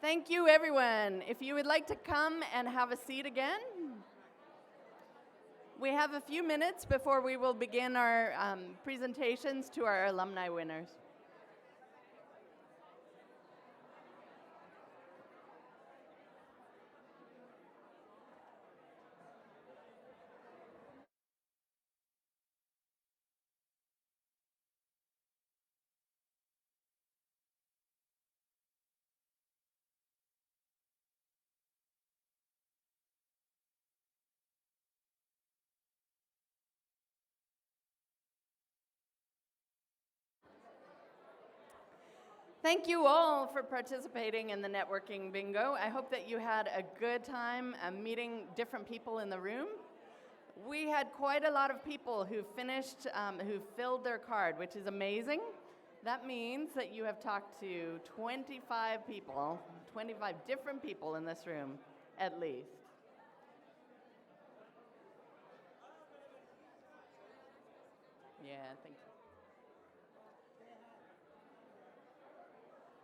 Thank you, everyone. If you would like to come and have a seat again, we have a few minutes before we will begin our presentations to our alumni winners. Thank you all for participating in the networking bingo. I hope that you had a good time meeting different people in the room. We had quite a lot of people who finished, who filled their card, which is amazing. That means that you have talked to 25 people, 25 different people in this room, at least. Yeah, thank you.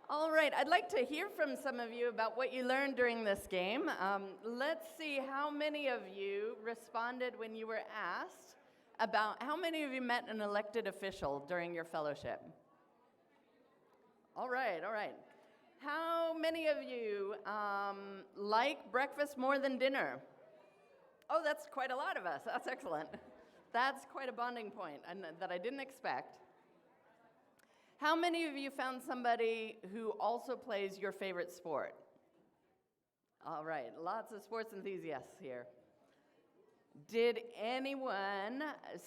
All right, I'd like to hear from some of you about what you learned during this game. Let's see how many of you responded when you were asked about how many of you met an elected official during your fellowship. All right. How many of you like breakfast more than dinner? Oh, that's quite a lot of us. That's excellent. That's quite a bonding point that I didn't expect. How many of you found somebody who also plays your favorite sport? All right, lots of sports enthusiasts here. Did anyone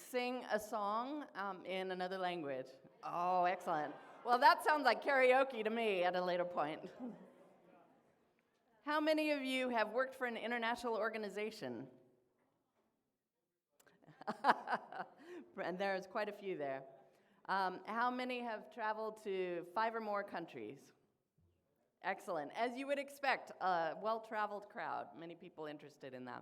sing a song in another language? Oh, excellent. Well, that sounds like karaoke to me at a later point. How many of you have worked for an international organization? And there's quite a few there. How many have traveled to 5 or more countries? Excellent. As you would expect, a well-traveled crowd, many people interested in that.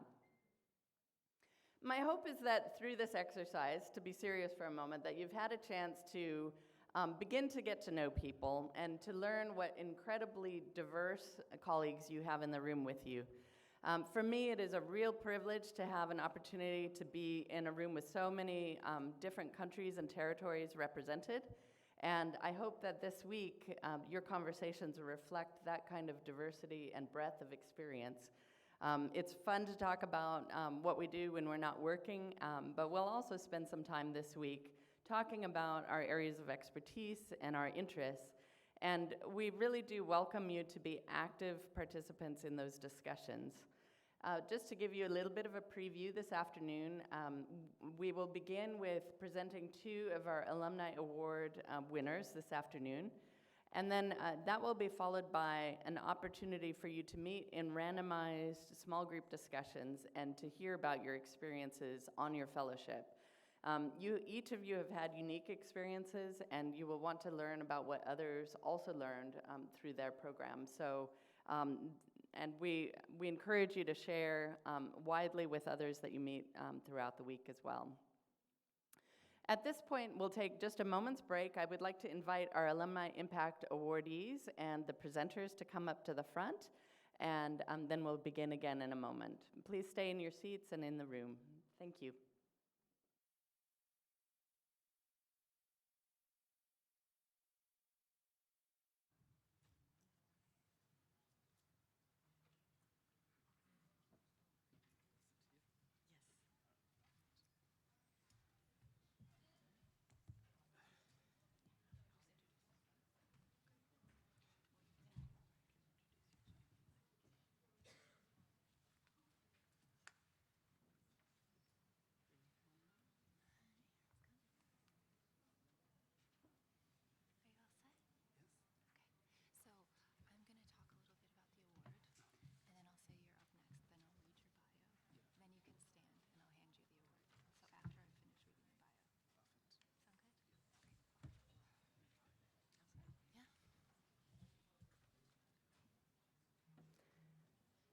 My hope is that through this exercise, to be serious for a moment, that you've had a chance to begin to get to know people and to learn what incredibly diverse colleagues you have in the room with you. For me, it is a real privilege to have an opportunity to be in a room with so many different countries and territories represented. And I hope that this week, your conversations will reflect that kind of diversity and breadth of experience. It's fun to talk about what we do when we're not working, but we'll also spend some time this week talking about our areas of expertise and our interests. And we really do welcome you to be active participants in those discussions. Just to give you a little bit of a preview this afternoon, we will begin with presenting 2 of our Alumni Award winners this afternoon. And then that will be followed by an opportunity for you to meet in randomized small group discussions and to hear about your experiences on your fellowship. Each of you have had unique experiences, and you will want to learn about what others also learned through their program. So. And we encourage you to share widely with others that you meet throughout the week as well. At this point, we'll take just a moment's break. I would like to invite our Alumni Impact awardees and the presenters to come up to the front, and then we'll begin again in a moment. Please stay in your seats and in the room. Thank you.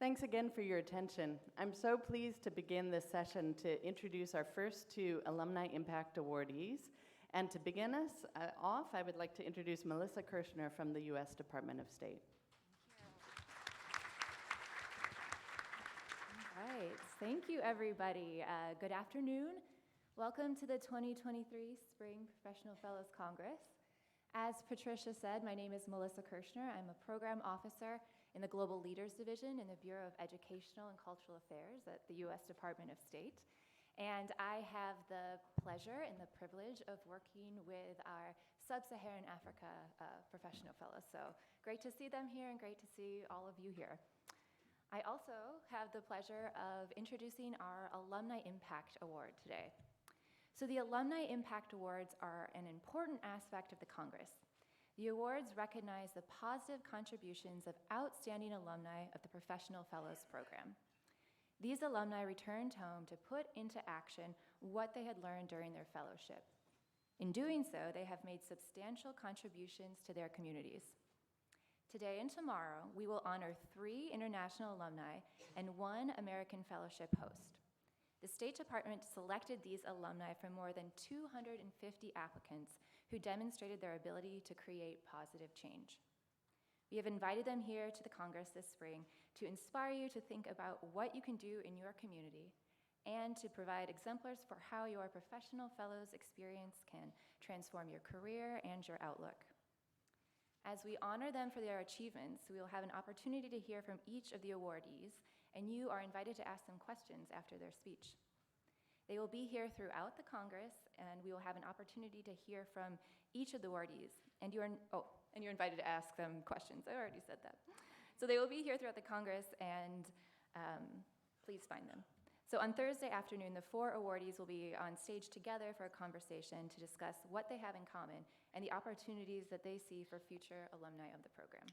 Thanks again for your attention. I'm so pleased to begin this session to introduce our first 2 Alumni Impact awardees. And to begin us off, I would like to introduce Melissa Kirshner from the U.S. Department of State. right, thank you everybody. Good afternoon. Welcome to the 2023 Spring Professional Fellows Congress. As Patricia said, my name is Melissa Kirshner. I'm a program officer in the Global Leaders Division in the Bureau of Educational and Cultural Affairs at the U.S. Department of State. And I have the pleasure and the privilege of working with our Sub-Saharan Africa professional fellows. So great to see them here and great to see all of you here. I also have the pleasure of introducing our Alumni Impact Award today. So the Alumni Impact Awards are an important aspect of the Congress. The awards recognize the positive contributions of outstanding alumni of the Professional Fellows Program. These alumni returned home to put into action what they had learned during their fellowship. In doing so, they have made substantial contributions to their communities. Today and tomorrow, we will honor 3 international alumni and 1 American Fellowship host. The State Department selected these alumni from more than 250 applicants who demonstrated their ability to create positive change. We have invited them here to the Congress this spring to inspire you to think about what you can do in your community and to provide exemplars for how your professional fellows experience can transform your career and your outlook. As we honor them for their achievements, we will have an opportunity to hear from each of the awardees, and you are invited to ask them questions after their speech. They will be here throughout the Congress, and we will have an opportunity to hear from each of the awardees. And you're invited to ask them questions. I already said that. So they will be here throughout the Congress, and please find them. So on Thursday afternoon, the 4 awardees will be on stage together for a conversation to discuss what they have in common and the opportunities that they see for future alumni of the program.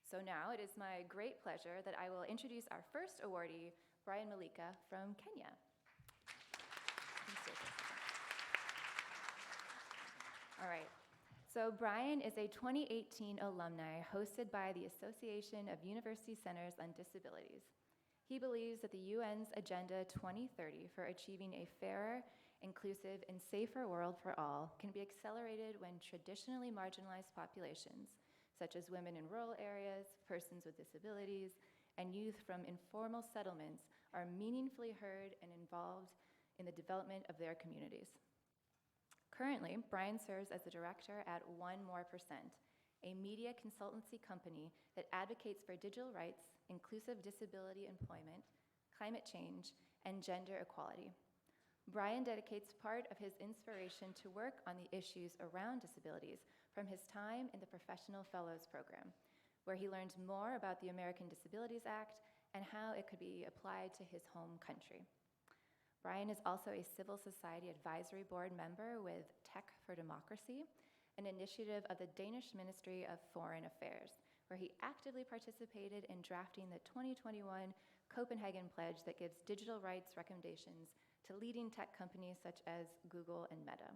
So now it is my great pleasure that I will introduce our first awardee, Brian Malika from Kenya. All right. So Brian is a 2018 alumni hosted by the Association of University Centers on Disabilities. He believes that the UN's Agenda 2030 for achieving a fairer, inclusive, and safer world for all can be accelerated when traditionally marginalized populations, such as women in rural areas, persons with disabilities, and youth from informal settlements, are meaningfully heard and involved in the development of their communities. Currently, Brian serves as the director at 1 More Percent, a media consultancy company that advocates for digital rights, inclusive disability employment, climate change, and gender equality. Brian dedicates part of his inspiration to work on the issues around disabilities from his time in the Professional Fellows Program, where he learned more about the American Disabilities Act and how it could be applied to his home country. Brian is also a civil society advisory board member with Tech for Democracy, an initiative of the Danish Ministry of Foreign Affairs, where he actively participated in drafting the 2021 Copenhagen Pledge that gives digital rights recommendations to leading tech companies such as Google and Meta.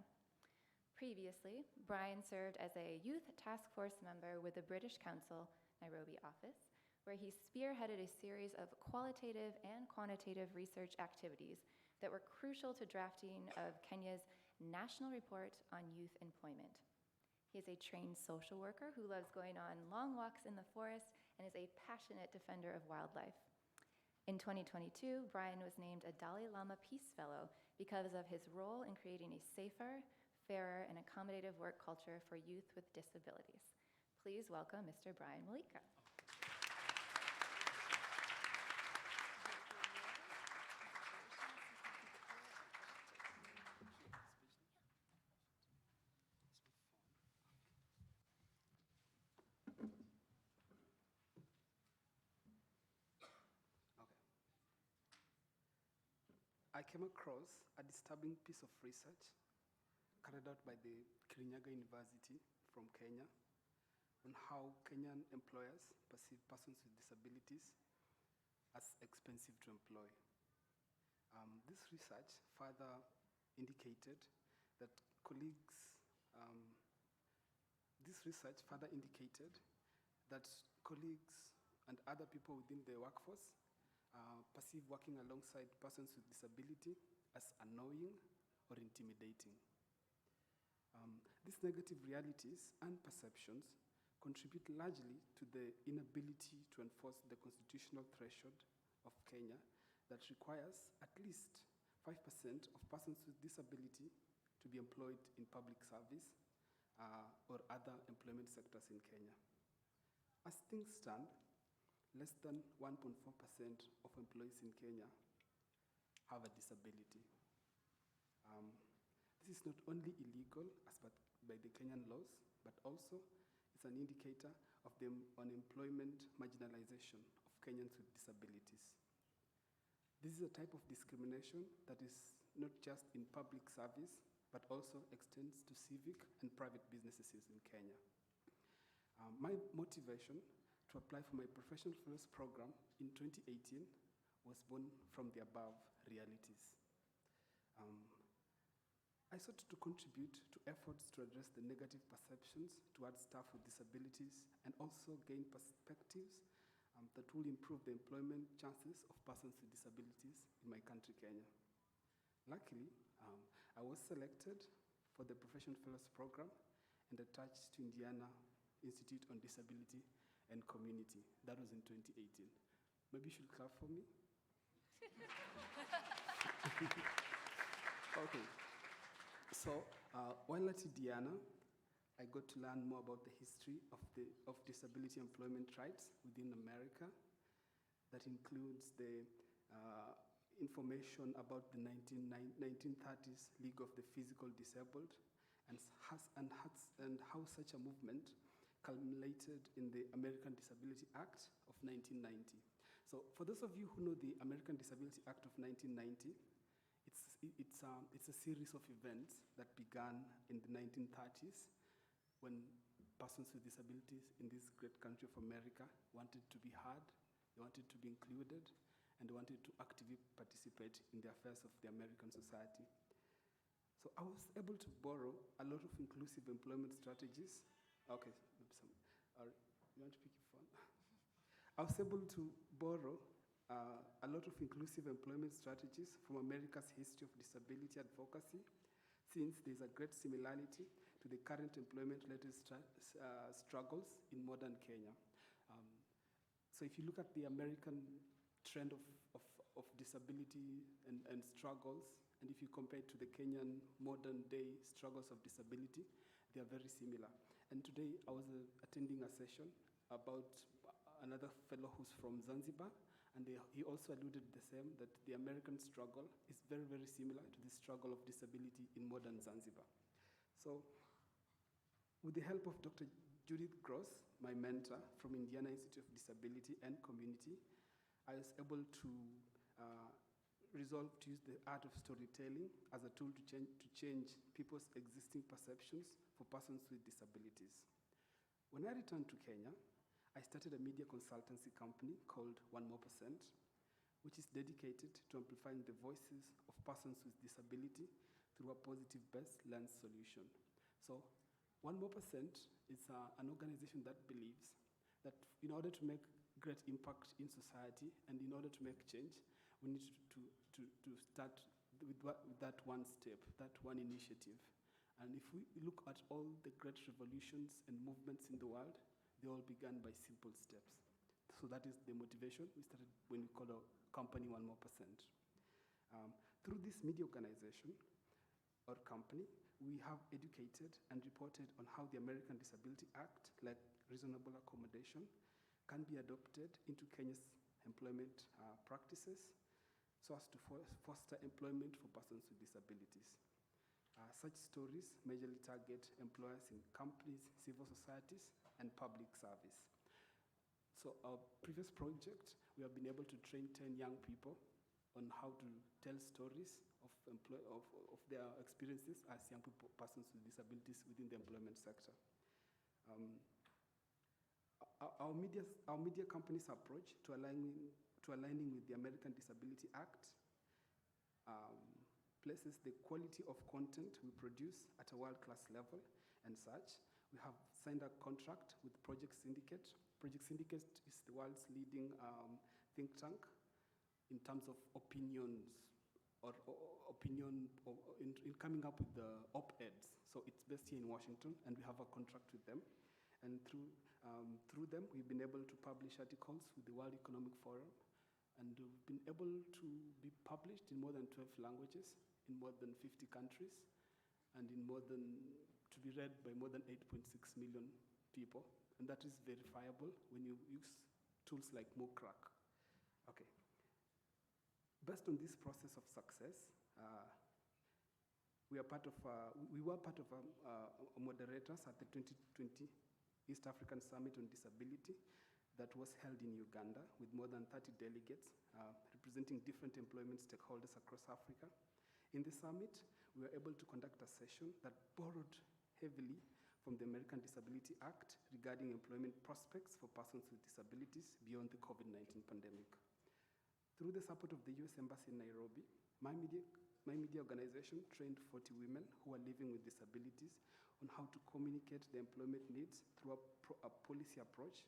Previously, Brian served as a youth task force member with the British Council Nairobi office, where he spearheaded a series of qualitative and quantitative research activities that were crucial to drafting of Kenya's National Report on Youth Employment. He is a trained social worker who loves going on long walks in the forest and is a passionate defender of wildlife. In 2022, Brian was named a Dalai Lama Peace Fellow because of his role in creating a safer, fairer, and accommodative work culture for youth with disabilities. Please welcome Mr. Brian Malika. I came across a disturbing piece of research carried out by the Kirinyaga University from Kenya on how Kenyan employers perceive persons with disabilities as expensive to employ. This research further indicated that colleagues and other people within the workforce perceive working alongside persons with disability as annoying or intimidating. These negative realities and perceptions contribute largely to the inability to enforce the constitutional threshold of Kenya that requires at least 5% of persons with disability to be employed in public service or other employment sectors in Kenya. As things stand, less than 1.4% of employees in Kenya have a disability. This is not only illegal as by the Kenyan laws, but also it's an indicator of the unemployment marginalization of Kenyans with disabilities. This is a type of discrimination that is not just in public service, but also extends to civic and private businesses in Kenya. My motivation to apply for my Professional Fellows Program in 2018 was born from the above realities. I sought to contribute to efforts to address the negative perceptions towards staff with disabilities and also gain perspectives that will improve the employment chances of persons with disabilities in my country, Kenya. Luckily, I was selected for the Professional Fellows Program and attached to Indiana Institute on Disability and Community. That was in 2018. Maybe you should clap for me. Okay. So while at Indiana, I got to learn more about the history of disability employment rights within America. That includes the information about the 1930s League of the Physically Disabled and how such a movement culminated in the American Disability Act of 1990. So for those of you who know the American Disability Act of 1990, it's a series of events that began in the 1930s when persons with disabilities in this great country of America wanted to be heard, they wanted to be included, and they wanted to actively participate in the affairs of the American society. So I was able to borrow a lot of inclusive employment strategies. Okay, you want to pick your phone? I was able to borrow a lot of inclusive employment strategies from America's history of disability advocacy, since there's a great similarity to the current employment-related struggles in modern Kenya. So if you look at the American trend of disability and struggles, and if you compare it to the Kenyan modern-day struggles of disability, they are very similar. And today I was attending a session about another fellow who's from Zanzibar, and he also alluded the same, that the American struggle is very, very similar to the struggle of disability in modern Zanzibar. So with the help of Dr. Judith Gross, my mentor from Indiana Institute of Disability and Community, I was able to resolve to use the art of storytelling as a tool to change people's existing perceptions for persons with disabilities. When I returned to Kenya, I started a media consultancy company called 1%, which is dedicated to amplifying the voices of persons with disability through a positive best lens solution. So 1% is an organization that believes that in order to make great impact in society and in order to make change, we need to start with that one step, that one initiative. And if we look at all the great revolutions and movements in the world, they all began by simple steps. So that is the motivation we started when we called our company 1%. Through this media organization or company, we have educated and reported on how the American Disability Act, like reasonable accommodation, can be adopted into Kenya's employment practices so as to foster employment for persons with disabilities. Such stories majorly target employers in companies, civil societies, and public service. So our previous project, we have been able to train 10 young people on how to tell stories of their experiences as young people, persons with disabilities within the employment sector. Our media company's approach to aligning with the American Disability Act places the quality of content we produce at a world-class level and such. We have signed a contract with Project Syndicate. Project Syndicate is the world's leading think tank in terms of opinions in coming up with the op-eds. So it's based here in Washington, and we have a contract with them. And through them, we've been able to publish articles with the World Economic Forum And we've been able to be published in more than 12 languages, in more than 50 countries, and to be read by more than 8.6 million people. And that is verifiable when you use tools like MooCrack. Okay. Based on this process of success, we were part of moderators at the 2020 East African Summit on Disability that was held in Uganda with more than 30 delegates representing different employment stakeholders across Africa. In the summit, we were able to conduct a session that borrowed heavily from the American Disability Act regarding employment prospects for persons with disabilities beyond the COVID-19 pandemic. Through the support of the US Embassy in Nairobi, my media organization trained 40 women who are living with disabilities on how to communicate the employment needs through a policy approach.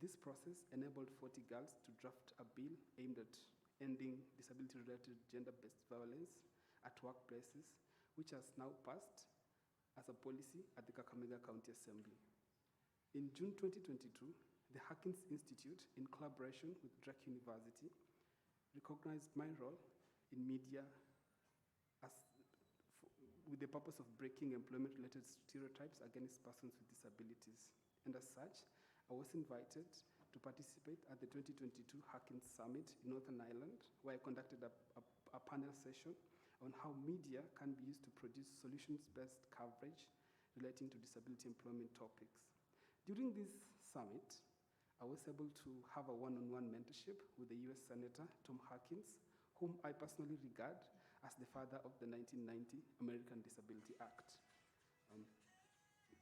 This process enabled 40 girls to draft a bill aimed at ending disability-related gender-based violence at workplaces, which has now passed as a policy at the Kakamega County Assembly. In June 2022, the Harkins Institute, in collaboration with Drake University, recognized my role in media with the purpose of breaking employment-related stereotypes against persons with disabilities. And as such, I was invited to participate at the 2022 Harkins Summit in Northern Ireland, where I conducted a panel session on how media can be used to produce solutions-based coverage relating to disability employment topics. During this summit, I was able to have a one-on-one mentorship with the US Senator, Tom Harkins, whom I personally regard as the father of the 1990 American Disability Act.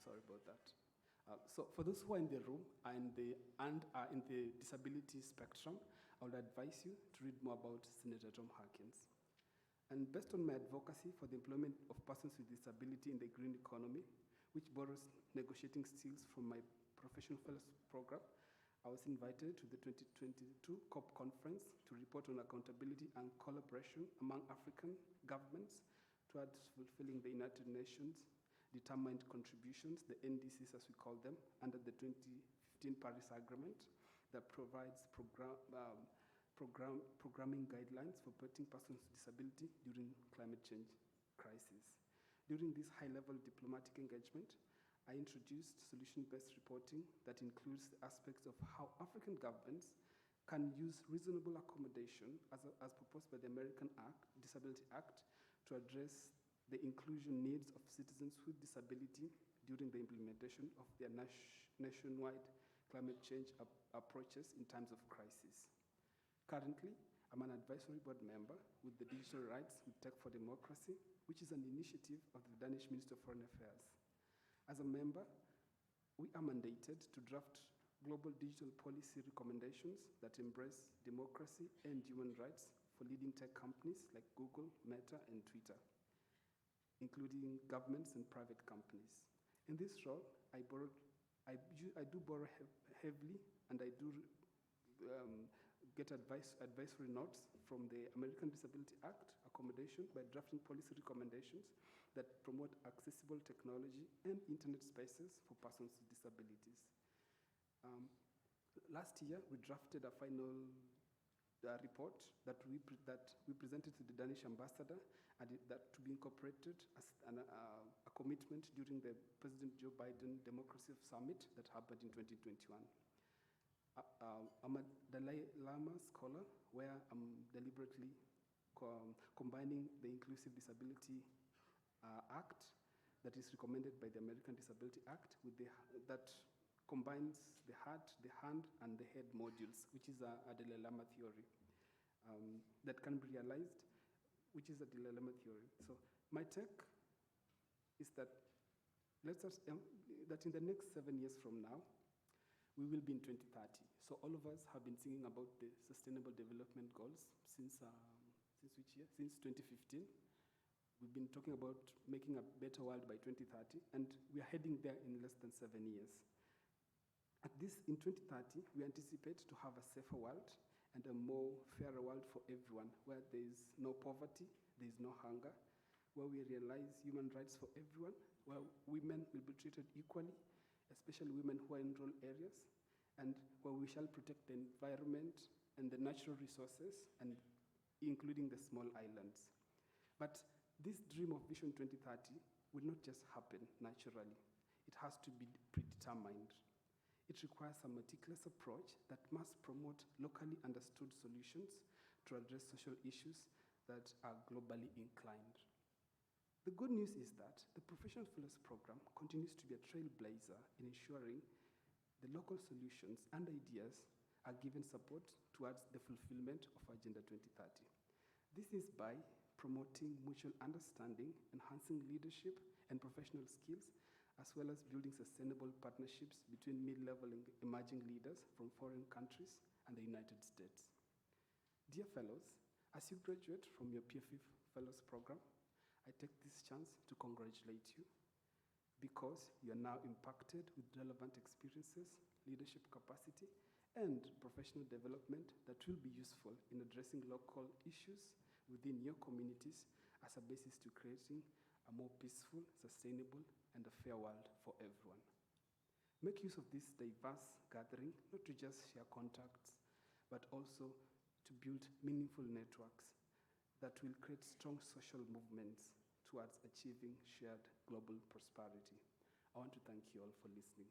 Sorry about that. So for those who are in the room and are in the disability spectrum, I would advise you to read more about Senator Tom Harkins. And based on my advocacy for the employment of persons with disability in the green economy, which borrows negotiating skills from my professional fellows program, I was invited to the 2022 COP conference to report on accountability and collaboration among African governments towards fulfilling the United Nations determined contributions, the NDCs as we call them, under the 2015 Paris Agreement that provides programming guidelines for protecting persons with disability during climate change crisis. During this high-level diplomatic engagement, I introduced solution-based reporting that includes the aspects of how African governments can use reasonable accommodation as proposed by the American Disability Act to address the inclusion needs of citizens with disability during the implementation of their nationwide climate change approaches in times of crisis. Currently, I'm an advisory board member with the Digital Rights with Tech for Democracy, which is an initiative of the Danish Ministry of Foreign Affairs. As a member, we are mandated to draft global digital policy recommendations that embrace democracy and human rights for leading tech companies like Google, Meta, and Twitter, including governments and private companies. In this role, I do borrow heavily, and I do get advisory notes from the American Disability Act accommodation by drafting policy recommendations that promote accessible technology and internet spaces for persons with disabilities. Last year, we drafted a final report that we presented to the Danish ambassador, and that to be incorporated as a commitment during the President Joe Biden Democracy Summit that happened in 2021. I'm a Dalai Lama scholar, where I'm deliberately combining the Inclusive Disability Act that is recommended by the American Disability Act with that combines the heart, the hand, and the head modules, which is a Dalai Lama theory that can be realized, which is a Dalai Lama theory. So my take is that that in the next 7 years from now, we will be in 2030. So all of us have been singing about the Sustainable Development Goals since which year? Since 2015. We've been talking about making a better world by 2030, and we are heading there in less than 7 years. In 2030, we anticipate to have a safer world and a more fairer world for everyone, where there is no poverty, there is no hunger, where we realize human rights for everyone, where women will be treated equally, especially women who are in rural areas, and where we shall protect the environment and the natural resources, and including the small islands. But this dream of Vision 2030 will not just happen naturally. It has to be predetermined. It requires a meticulous approach that must promote locally understood solutions to address social issues that are globally inclined. The good news is that the Professional Fellows Program continues to be a trailblazer in ensuring the local solutions and ideas are given support towards the fulfillment of Agenda 2030. This is by promoting mutual understanding, enhancing leadership and professional skills, as well as building sustainable partnerships between mid-level and emerging leaders from foreign countries and the United States. Dear fellows, as you graduate from your PFF Fellows Program, I take this chance to congratulate you because you are now impacted with relevant experiences, leadership capacity, and professional development that will be useful in addressing local issues within your communities as a basis to creating a more peaceful, sustainable, and a fair world for everyone. Make use of this diverse gathering, not to just share contacts, but also to build meaningful networks that will create strong social movements towards achieving shared global prosperity. I want to thank you all for listening.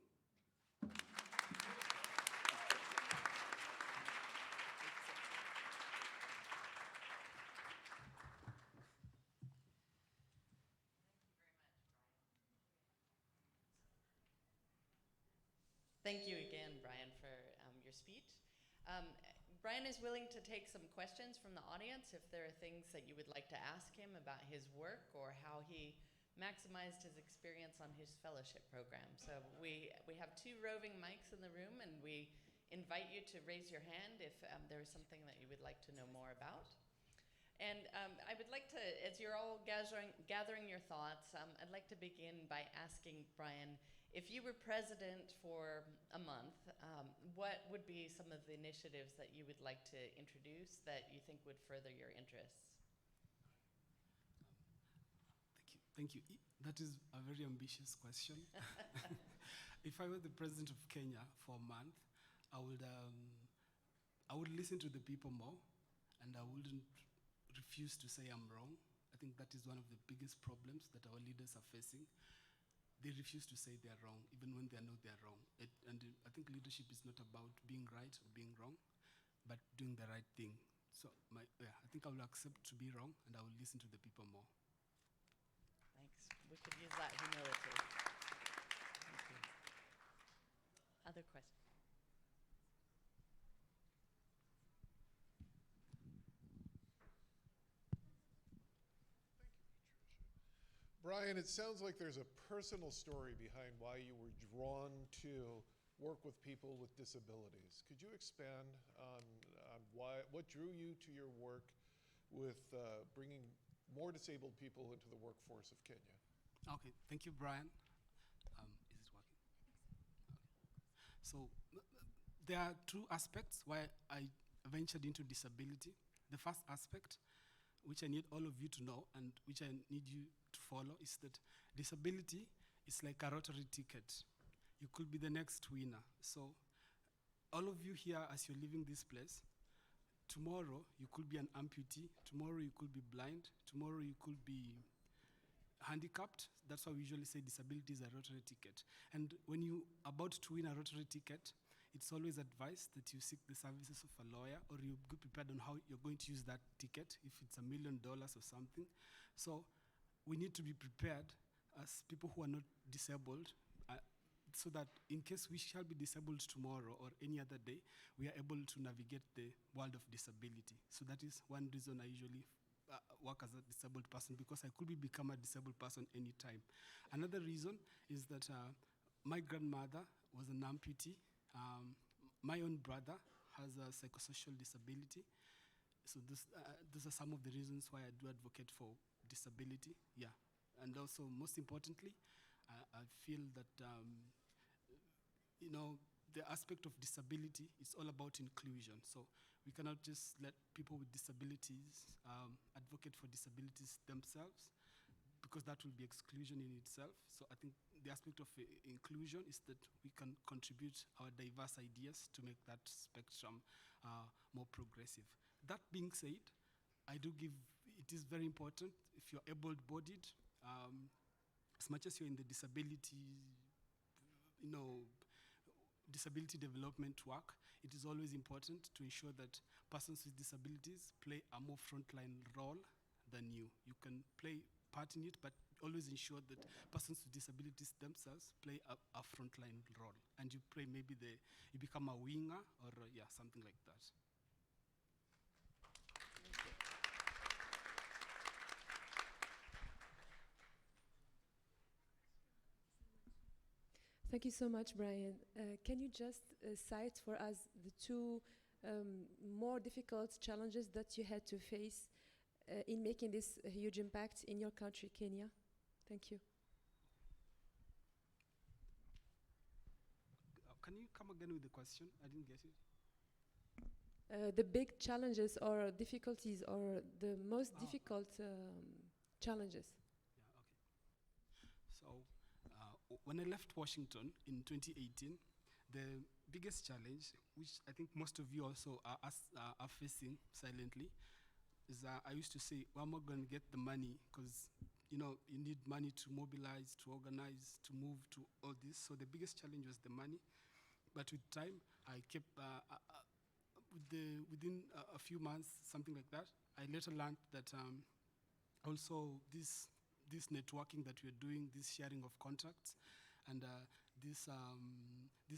Thank you again, Brian, for your speech. Brian is willing to take some questions from the audience if there are things that you would like to ask him about his work or how he maximized his experience on his fellowship program. So we have 2 roving mics in the room, and we invite you to raise your hand if there is something that you would like to know more about. And I would like to, as you're all gathering your thoughts, I'd like to begin by asking Brian, if you were president for a month, what would be some of the initiatives that you would like to introduce that you think would further your interests? Thank you. That is a very ambitious question. If I were the president of Kenya for a month, I would listen to the people more, and I wouldn't refuse to say I'm wrong. I think that is one of the biggest problems that our leaders are facing. They refuse to say they're wrong, even when they know they're wrong. I think leadership is not about being right or being wrong, but doing the right thing. So I think I will accept to be wrong, and I will listen to the people more. Thanks. We could use that humility. Thank you. Other questions? Brian, it sounds like there's a personal story behind why you were drawn to work with people with disabilities. Could you expand on what drew you to your work with bringing more disabled people into the workforce of Kenya? Okay, thank you, Brian. Is it working? Okay. So there are 2 aspects why I ventured into disability. The first aspect, which I need all of you to know and which I need you to follow, is that disability is like a lottery ticket. You could be the next winner. So all of you here, as you're leaving this place, tomorrow you could be an amputee, tomorrow you could be blind, tomorrow you could be handicapped. That's why we usually say disability is a lottery ticket. And when you're about to win a lottery ticket, it's always advised that you seek the services of a lawyer, or you be prepared on how you're going to use that ticket, if it's $1 million or something. So we need to be prepared as people who are not disabled, so that in case we shall be disabled tomorrow or any other day, we are able to navigate the world of disability. So that is one reason I usually work as a disabled person, because I could become a disabled person anytime. Another reason is that my grandmother was an amputee. My own brother has a psychosocial disability. So those are some of the reasons why I do advocate for disability. Yeah, and also most importantly, I feel that the aspect of disability is all about inclusion. So we cannot just let people with disabilities advocate for disabilities themselves, because that will be exclusion in itself. So I think the aspect of inclusion is that we can contribute our diverse ideas to make that spectrum more progressive. That being said, it is very important if you're able-bodied, as much as you're in the disability, disability development work, it is always important to ensure that persons with disabilities play a more frontline role than you. You can play part in it, but always ensure that persons with disabilities themselves play a frontline role. And you play you become a winger or something like that. Thank you so much, Brian. Can you just cite for us the two more difficult challenges that you had to face in making this huge impact in your country, Kenya? Thank you. Can you come again with the question? I didn't get it. The big challenges or difficulties or the most difficult challenges. Yeah, okay. So when I left Washington in 2018, the biggest challenge, which I think most of you also are facing silently, is I used to say, well, I'm not going to get the money because you need money to mobilize, to organize, to move, to all this. So the biggest challenge was the money. But with time, I kept, within a few months, something like that, I later learned that also this networking that we're doing, this sharing of contacts, and this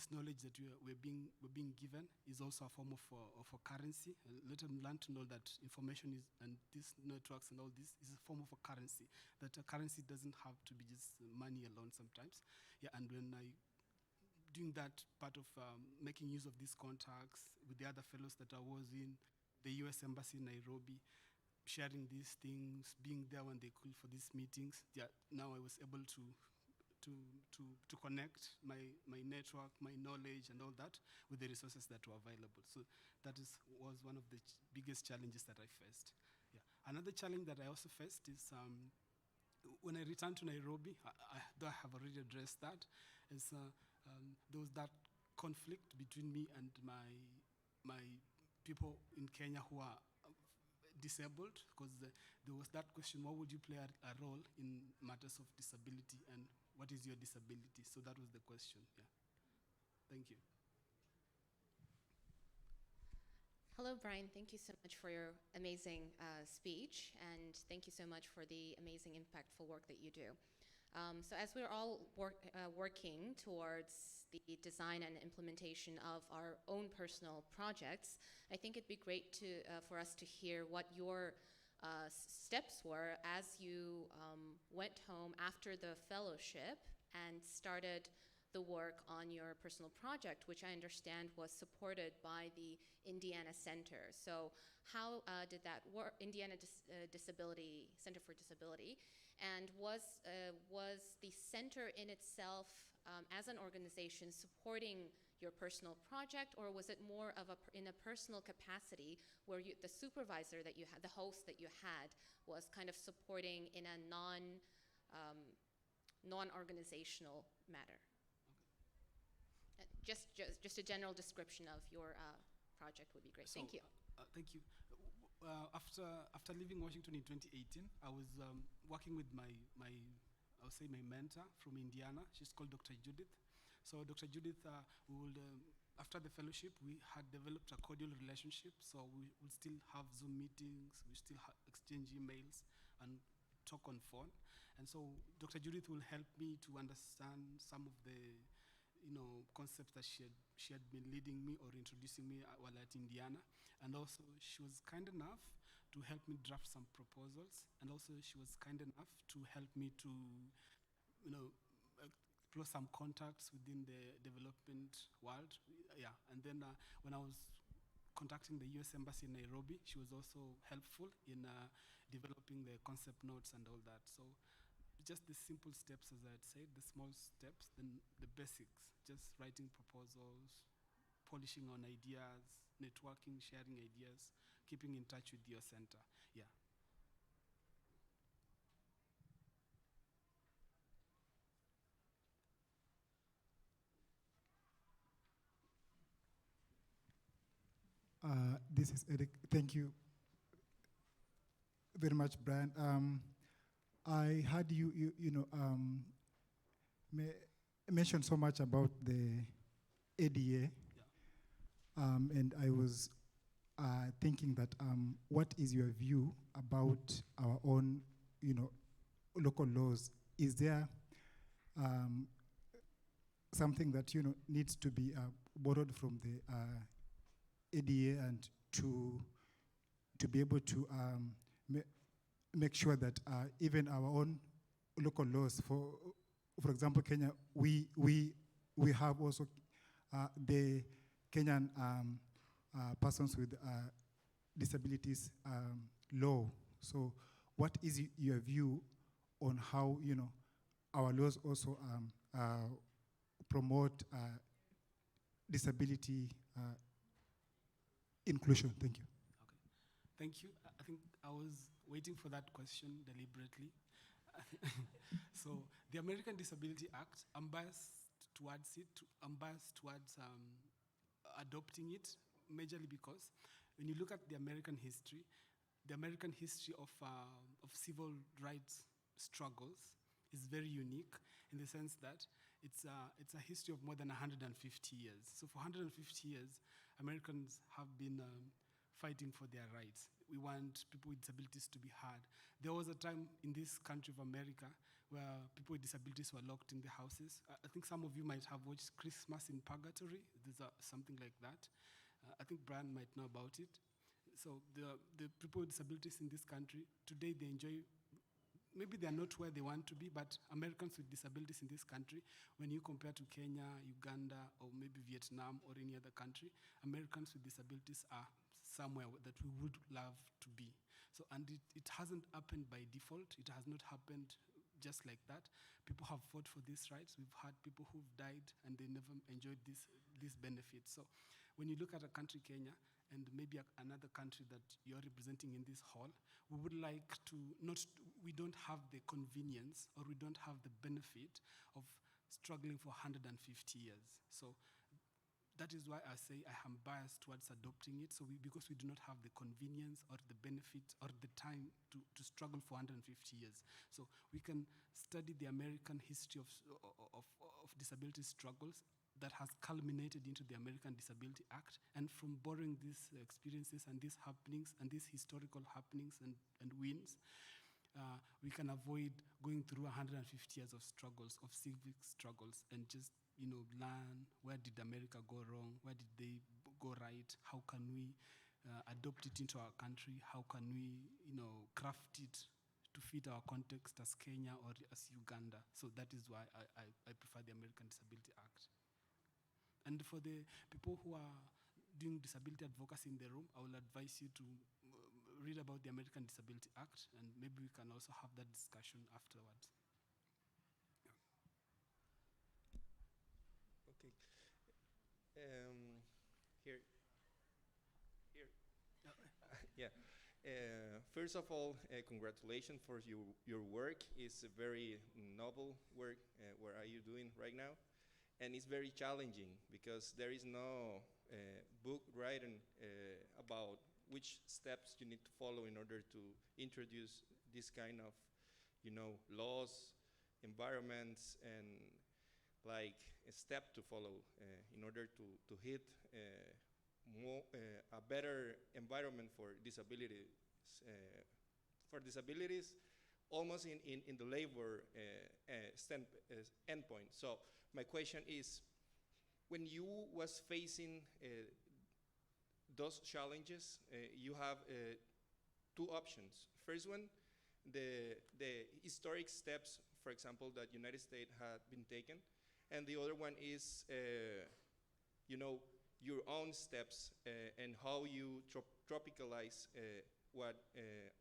knowledge that we're being given is also a form of a currency. Later learn to know that information is, and these networks and all this is a form of a currency. That a currency doesn't have to be just money alone sometimes. Yeah, and when doing that part of making use of these contacts with the other fellows that I was in, the US Embassy in Nairobi, sharing these things, being there when they call for these meetings. Yeah, now I was able to connect my network, my knowledge, and all that with the resources that were available. So that was one of the biggest challenges that I faced. Yeah. Another challenge that I also faced is when I returned to Nairobi, though I have already addressed that, is there was that conflict between me and my people in Kenya who are disabled, because there was that question, what would you play a role in matters of disability, and what is your disability? So that was the question, yeah. Thank you. Hello, Brian. Thank you so much for your amazing speech, and thank you so much for the amazing, impactful work that you do. So as we're all working towards the design and implementation of our own personal projects, I think it'd be great for us to hear what your steps were as you went home after the fellowship and started the work on your personal project, which I understand was supported by the Indiana Center. So how did that work, Indiana Center for Disability, and was the center in itself, as an organization, supporting your personal project, or was it more of in a personal capacity where the supervisor that you had, the host that you had, was kind of supporting in a non-organizational matter? Just a general description of your project would be great. So, thank you. Thank you. After leaving Washington in 2018, I was working with my mentor from Indiana. She's called Dr. Judith. So Dr. Judith, after the fellowship, we had developed a cordial relationship. So we would still have Zoom meetings, we still exchange emails and talk on phone. And so Dr. Judith will help me to understand some of the concepts that she had been leading me or introducing me while at Indiana. And also she was kind enough to help me draft some proposals. And also she was kind enough to help me to, explore some contacts within the development world. Yeah, and then when I was contacting the US Embassy in Nairobi, she was also helpful in developing the concept notes and all that. So just the simple steps, as I had said, the small steps, then the basics, just writing proposals, polishing on ideas, networking, sharing ideas, keeping in touch with your center. Yeah. This is Eric. Thank you very much, Brian. I heard mention so much about the ADA, and I was thinking that what is your view about our own, local laws? Is there something that needs to be borrowed from the ADA and to be able to make sure that even our own local laws, for example, Kenya, we have also the Kenyan persons with disabilities law. So, what is your view on how our laws also promote disability inclusion? Thank you. Okay. Thank you. I think I was waiting for that question deliberately. So the American Disability Act, I'm biased towards it. I'm biased towards adopting it, majorly because when you look at the American history of civil rights struggles is very unique in the sense that it's a history of more than 150 years. So for 150 years, Americans have been fighting for their rights. We want people with disabilities to be heard. There was a time in this country of America where people with disabilities were locked in the houses. I think some of you might have watched Christmas in Purgatory. There's something like that. I think Brian might know about it. So the people with disabilities in this country, today they enjoy, maybe they're not where they want to be, but Americans with disabilities in this country, when you compare to Kenya, Uganda, or maybe Vietnam or any other country, Americans with disabilities are somewhere that we would love to be. So, and it hasn't happened by default. It has not happened just like that. People have fought for these rights. We've had people who've died and they never enjoyed these benefits. So when you look at a country, Kenya, and maybe another country that you're representing in this hall, we would like to we don't have the convenience or we don't have the benefit of struggling for 150 years. So that is why I say I am biased towards adopting it. So because we do not have the convenience or the benefit or the time to struggle for 150 years. So we can study the American history of disability struggles that has culminated into the American Disability Act. And from borrowing these experiences and these happenings and these historical happenings and wins, we can avoid going through 150 years of struggles, of civic struggles, and just learn where did America go wrong, where did they go right, how can we adopt it into our country, how can we craft it to fit our context as Kenya or as Uganda. So that is why I prefer the American Disability Act. And for the people who are doing disability advocacy in the room, I will advise you to read about the American Disability Act, and maybe we can also have that discussion afterwards. Okay. Here. Yeah. First of all, congratulations for your work. It's a very noble work. What are you doing right now? And it's very challenging because there is no book written about which steps you need to follow in order to introduce this kind of, laws, environments, and like a step to follow in order to hit a better environment for disabilities. Almost in the labor endpoint. So my question is, when you was facing those challenges, you have two options. First one, the historic steps, for example, that United States had been taken, and the other one is, your own steps and how you tropicalize what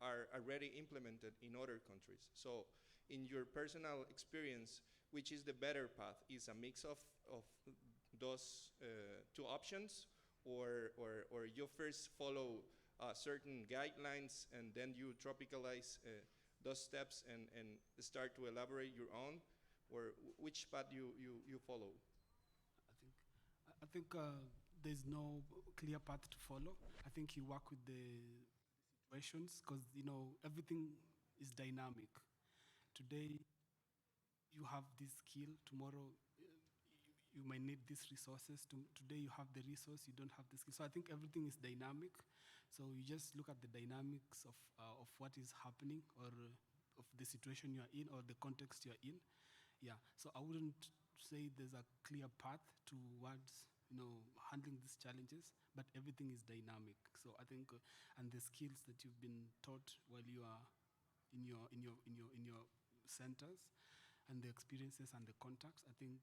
are already implemented in other countries. So in your personal experience, which is the better path? Is a mix of those two options, or you first follow certain guidelines and then you tropicalize those steps and start to elaborate your own, or which path you follow? I think there's no clear path to follow. I think you work with the situations because everything is dynamic. Today you have this skill. Tomorrow you might need these resources. Today you have the resource. You don't have the skill. So I think everything is dynamic. So you just look at the dynamics of what is happening or of the situation you are in or the context you are in. Yeah. So I wouldn't say there's a clear path towards handling these challenges, but everything is dynamic. So I think, and the skills that you've been taught while you are in your centers, and the experiences and the contacts, I think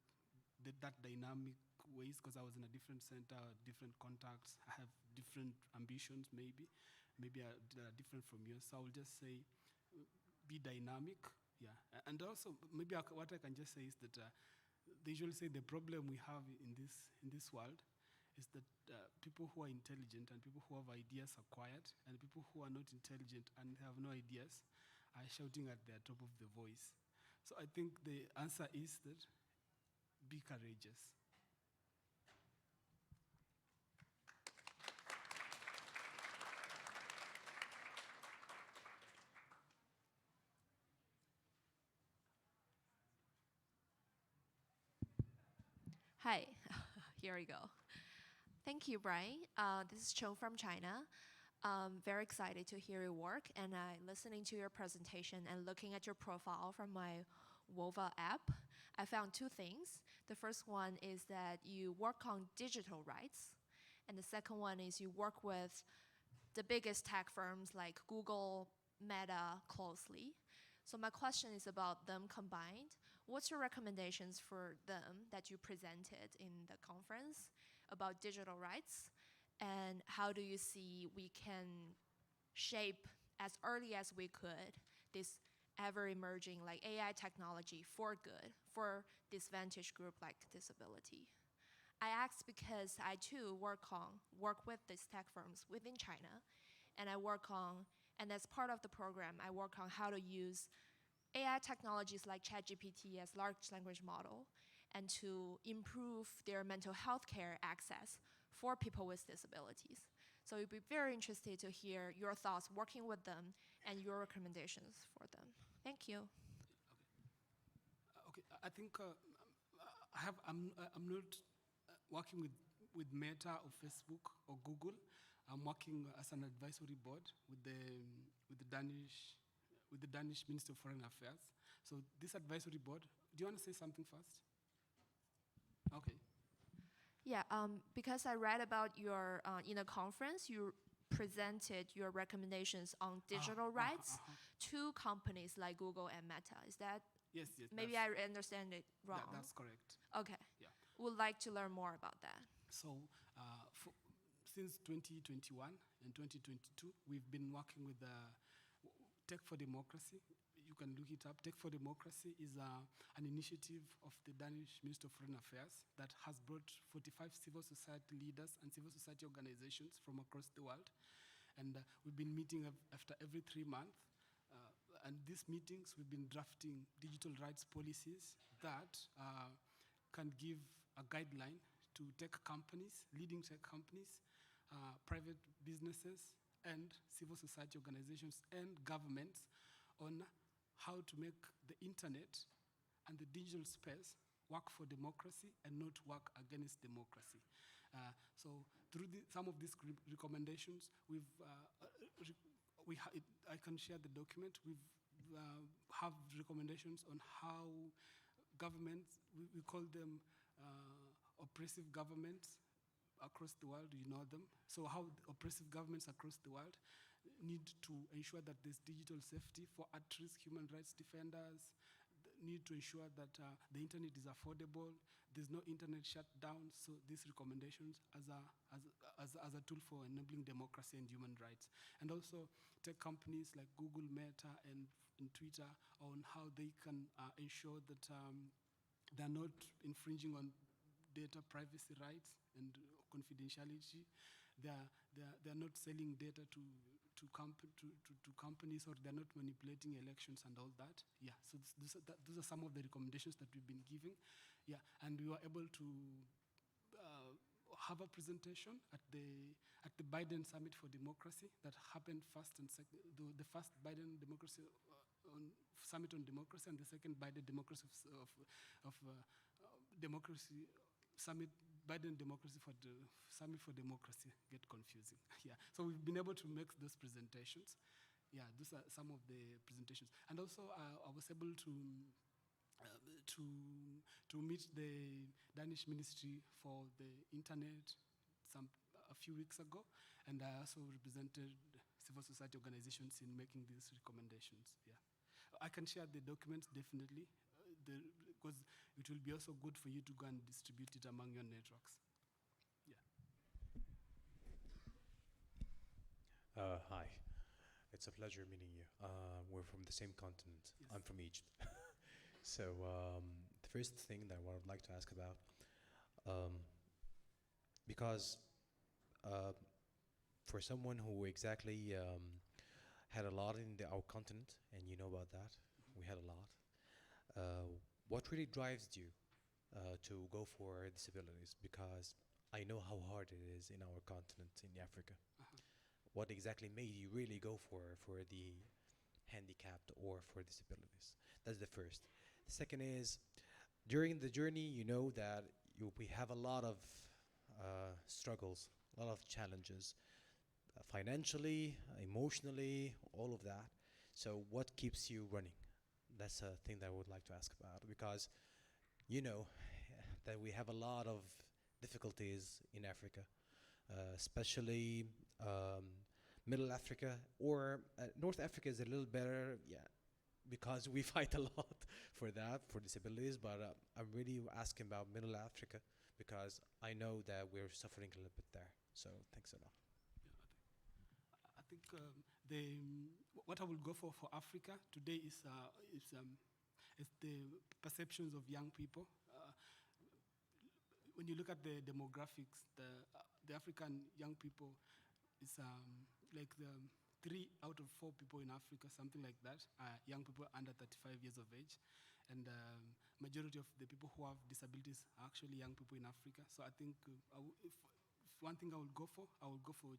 that dynamic ways, because I was in a different center, different contacts, I have different ambitions. Maybe are different from yours. So I will just say, be dynamic. Yeah, and also maybe what I can just say is that. They usually say the problem we have in this world is that people who are intelligent and people who have ideas are quiet, and people who are not intelligent and have no ideas are shouting at the top of the voice. So I think the answer is that be courageous. Hi, here we go. Thank you, Brian. This is Cho from China. Very excited to hear your work, and listening to your presentation and looking at your profile from my WOVA app, I found two things. The first one is that you work on digital rights, and the second one is you work with the biggest tech firms like Google, Meta closely. So my question is about them combined. What's your recommendations for them that you presented in the conference about digital rights? And how do you see we can shape as early as we could this ever-emerging like AI technology for good, for disadvantaged group like disability? I asked because I too work with these tech firms within China, and and as part of the program, I work on how to use AI technologies like ChatGPT as large language model and to improve their mental health care access for people with disabilities. So we'd be very interested to hear your thoughts working with them and your recommendations for them. Thank you. Okay, I think I'm not working with Meta or Facebook or Google. I'm working as an advisory board with the Danish Ministry of Foreign Affairs. So this advisory board, do you want to say something first? Okay. Yeah, because I read about your, in a conference, you presented your recommendations on digital rights to companies like Google and Meta. Is that? Yes. Maybe I understand it wrong. That's correct. Okay. Yeah. Would like to learn more about that. So since 2021 and 2022, we've been working with Tech for Democracy. You can look it up. Tech for Democracy is an initiative of the Danish Ministry of Foreign Affairs that has brought 45 civil society leaders and civil society organizations from across the world. And we've been meeting after every 3 months. And these meetings, we've been drafting digital rights policies that can give a guideline to tech companies, leading tech companies, private businesses, and civil society organizations and governments on how to make the internet and the digital space work for democracy and not work against democracy. So through some of these recommendations, I can share the document. We have recommendations on how governments, we call them oppressive governments across the world, you know them. So how oppressive governments across the world need to ensure that there's digital safety for at-risk human rights defenders, need to ensure that the internet is affordable, there's no internet shutdown. So these recommendations as a tool for enabling democracy and human rights. And also tech companies like Google, Meta, and Twitter on how they can ensure that they're not infringing on data privacy rights and confidentiality. They're not selling data to companies, or they're not manipulating elections and all that. Yeah, so those are some of the recommendations that we've been giving. Yeah, and we were able to have a presentation at the Biden Summit for Democracy that happened first and second, the first Biden Democracy Summit on Democracy and the second Biden Democracy Democracy Summit, Biden Democracy for the Summit for Democracy, get confusing. Yeah, so we've been able to make those presentations. Yeah, those are some of the presentations. And also I was able to meet the Danish Ministry for the Internet a few weeks ago, and I also represented civil society organizations in making these recommendations. Yeah, I can share the documents definitely, because it will be also good for you to go and distribute it among your networks. Yeah. Hi, it's a pleasure meeting you. We're from the same continent. Yes. I'm from Egypt. So the first thing that I would like to ask about, because for someone who exactly had a lot in our continent, and you know about that, we had a lot. What really drives you to go for disabilities? Because I know how hard it is in our continent, in Africa. What exactly made you really go for the handicapped or for disabilities? That's the first. The second is, during the journey, you know that we have a lot of struggles, a lot of challenges, financially, emotionally, all of that. So what keeps you running? That's a thing that I would like to ask about, because you know that we have a lot of difficulties in Africa, especially Middle Africa, or North Africa is a little better, yeah, because we fight a lot for that, for disabilities, but I'm really asking about Middle Africa, because I know that we're suffering a little bit there. So thanks a lot. I think what I will go for Africa today is the perceptions of young people. When you look at the demographics, the African young people is like the 3 out of 4 people in Africa, something like that, are young people under 35 years of age. And majority of the people who have disabilities are actually young people in Africa. So I think if one thing I will go for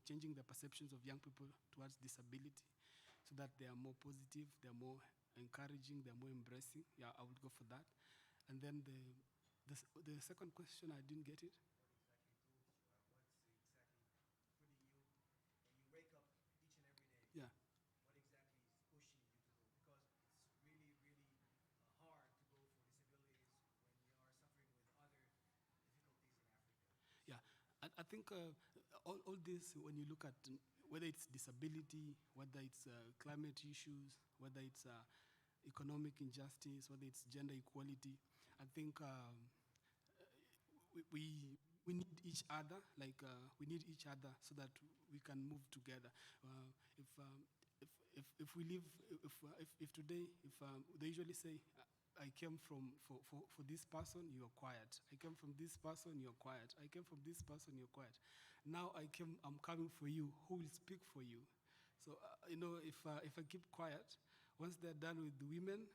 changing the perceptions of young people towards disability, so that they are more positive, they are more encouraging, they are more embracing. Yeah, I would go for that. And then the second question, I didn't get it. Yeah. What exactly is pushing you to go? Because it's really, really hard to go for disabilities when you are suffering with other difficulties in Africa. Yeah, I think all this, when you look at whether it's disability, whether it's climate issues, whether it's economic injustice, whether it's gender equality, I think we need each other. Like we need each other so that we can move together. If we live, if today, they usually say, I came for this person, you're quiet. I came from this person, you're quiet. I came from this person, you're quiet. Now I'm coming for you. Who will speak for you? So if I keep quiet, once they're done with the women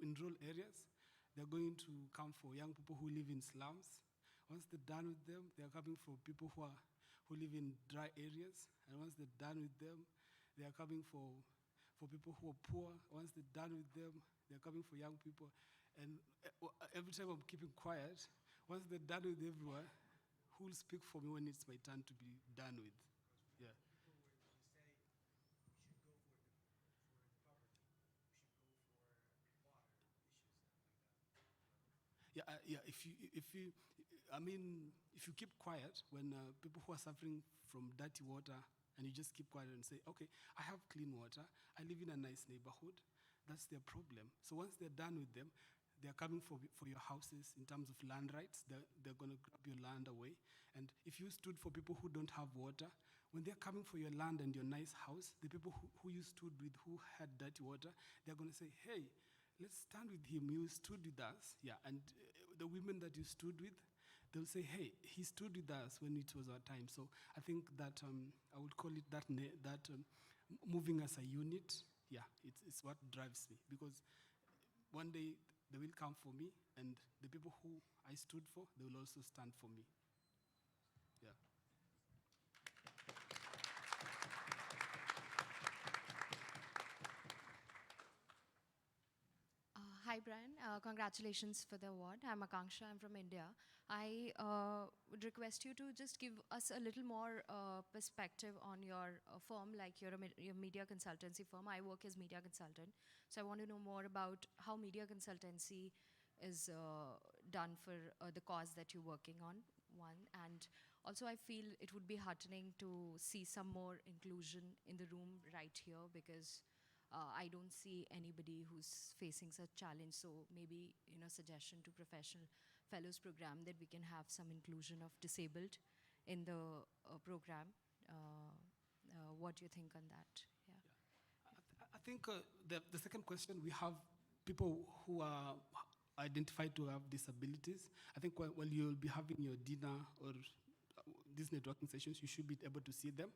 in rural areas, they're going to come for young people who live in slums. Once they're done with them, they're coming for people who live in dry areas. And once they're done with them, they are coming for people who are poor. Once they're done with them, they're coming for young people. And every time I'm keeping quiet, once they're done with everyone, who will speak for me when it's my turn to be done with? Yeah. Yeah. If you keep quiet when people who are suffering from dirty water, and you just keep quiet and say, okay, I have clean water, I live in a nice neighborhood, that's their problem. So once they're done with them, they're coming for your houses in terms of land rights. They're going to grab your land away. And if you stood for people who don't have water, when they're coming for your land and your nice house, the people who you stood with who had dirty water, they're going to say, hey, let's stand with him. You stood with us. Yeah, and the women that you stood with, they'll say, hey, he stood with us when it was our time. So I think that I would call it that moving as a unit. Yeah, it's what drives me, because one day they will come for me, and the people who I stood for, they will also stand for me. Hi, Brian. Congratulations for the award. I'm Akanksha. I'm from India. I would request you to just give us a little more perspective on your firm, like your media consultancy firm. I work as media consultant, so I want to know more about how media consultancy is done for the cause that you're working on. One, and also I feel it would be heartening to see some more inclusion in the room right here because I don't see anybody who's facing such challenge. So maybe suggestion to professional fellows program that we can have some inclusion of disabled in the program. What do you think on that? Yeah. I think the second question, we have people who are identified to have disabilities. I think when you'll be having your dinner or these networking sessions, you should be able to see them.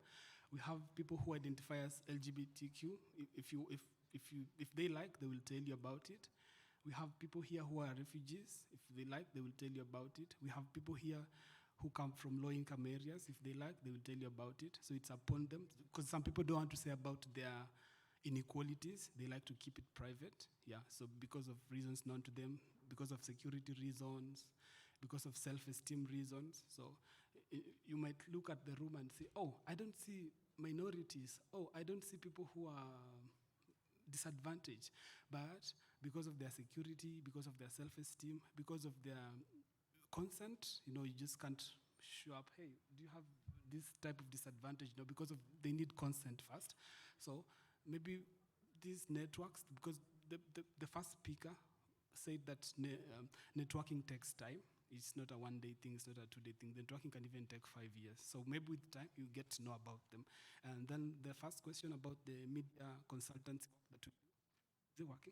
We have people who identify as LGBTQ. If they like, they will tell you about it. We have people here who are refugees. If they like, they will tell you about it. We have people here who come from low-income areas. If they like, they will tell you about it. So it's upon them, because some people don't want to say about their inequalities. They like to keep it private. Yeah. So because of reasons known to them, because of security reasons, because of self-esteem reasons. So you might look at the room and say, oh, I don't see minorities. Oh, I don't see people who are disadvantaged. But because of their security, because of their self-esteem, because of their consent, you just can't show up, hey, do you have this type of disadvantage? Because they need consent first. So maybe these networks, because the first speaker said that networking takes time. It's not a one-day thing, it's not a two-day thing. Networking can even take 5 years. So maybe with time, you get to know about them. And then the first question about the media consultancy that we do. Is it working?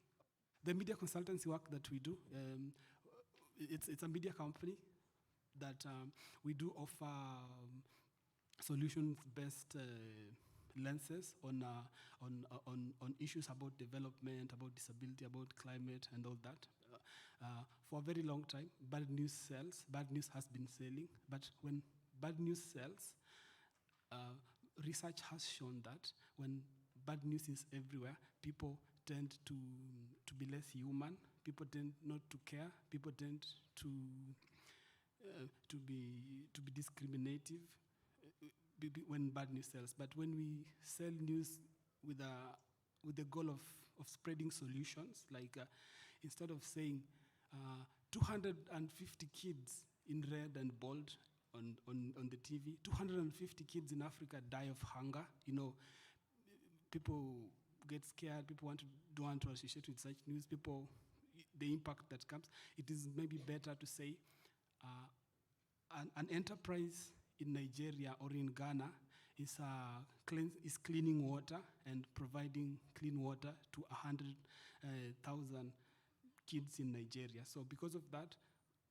The media consultancy work that we do, it's a media company that we do offer solutions-based lenses on issues about development, about disability, about climate, and all that. For a very long time, bad news sells. Bad news has been selling. But when bad news sells, research has shown that when bad news is everywhere, people tend to be less human. People tend not to care. People tend to be discriminative when bad news sells. But when we sell news with the goal of spreading solutions, like instead of saying 250 kids in red and bold on the TV, 250 kids in Africa die of hunger, people get scared, people don't want to associate with such news, the impact that comes. It is maybe better to say an enterprise in Nigeria or in Ghana is cleaning water and providing clean water to 100,000 kids in Nigeria. So because of that,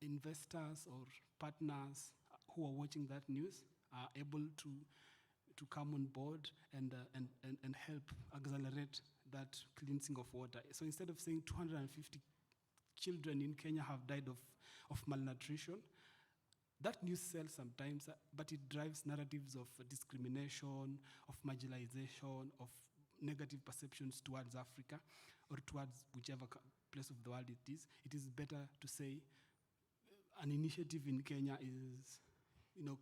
investors or partners who are watching that news are able to come on board and help accelerate that cleansing of water. So instead of saying 250 children in Kenya have died of malnutrition, that news sells sometimes, but it drives narratives of discrimination, of marginalization, of negative perceptions towards Africa or towards whichever place of the world it is. It is better to say an initiative in Kenya is,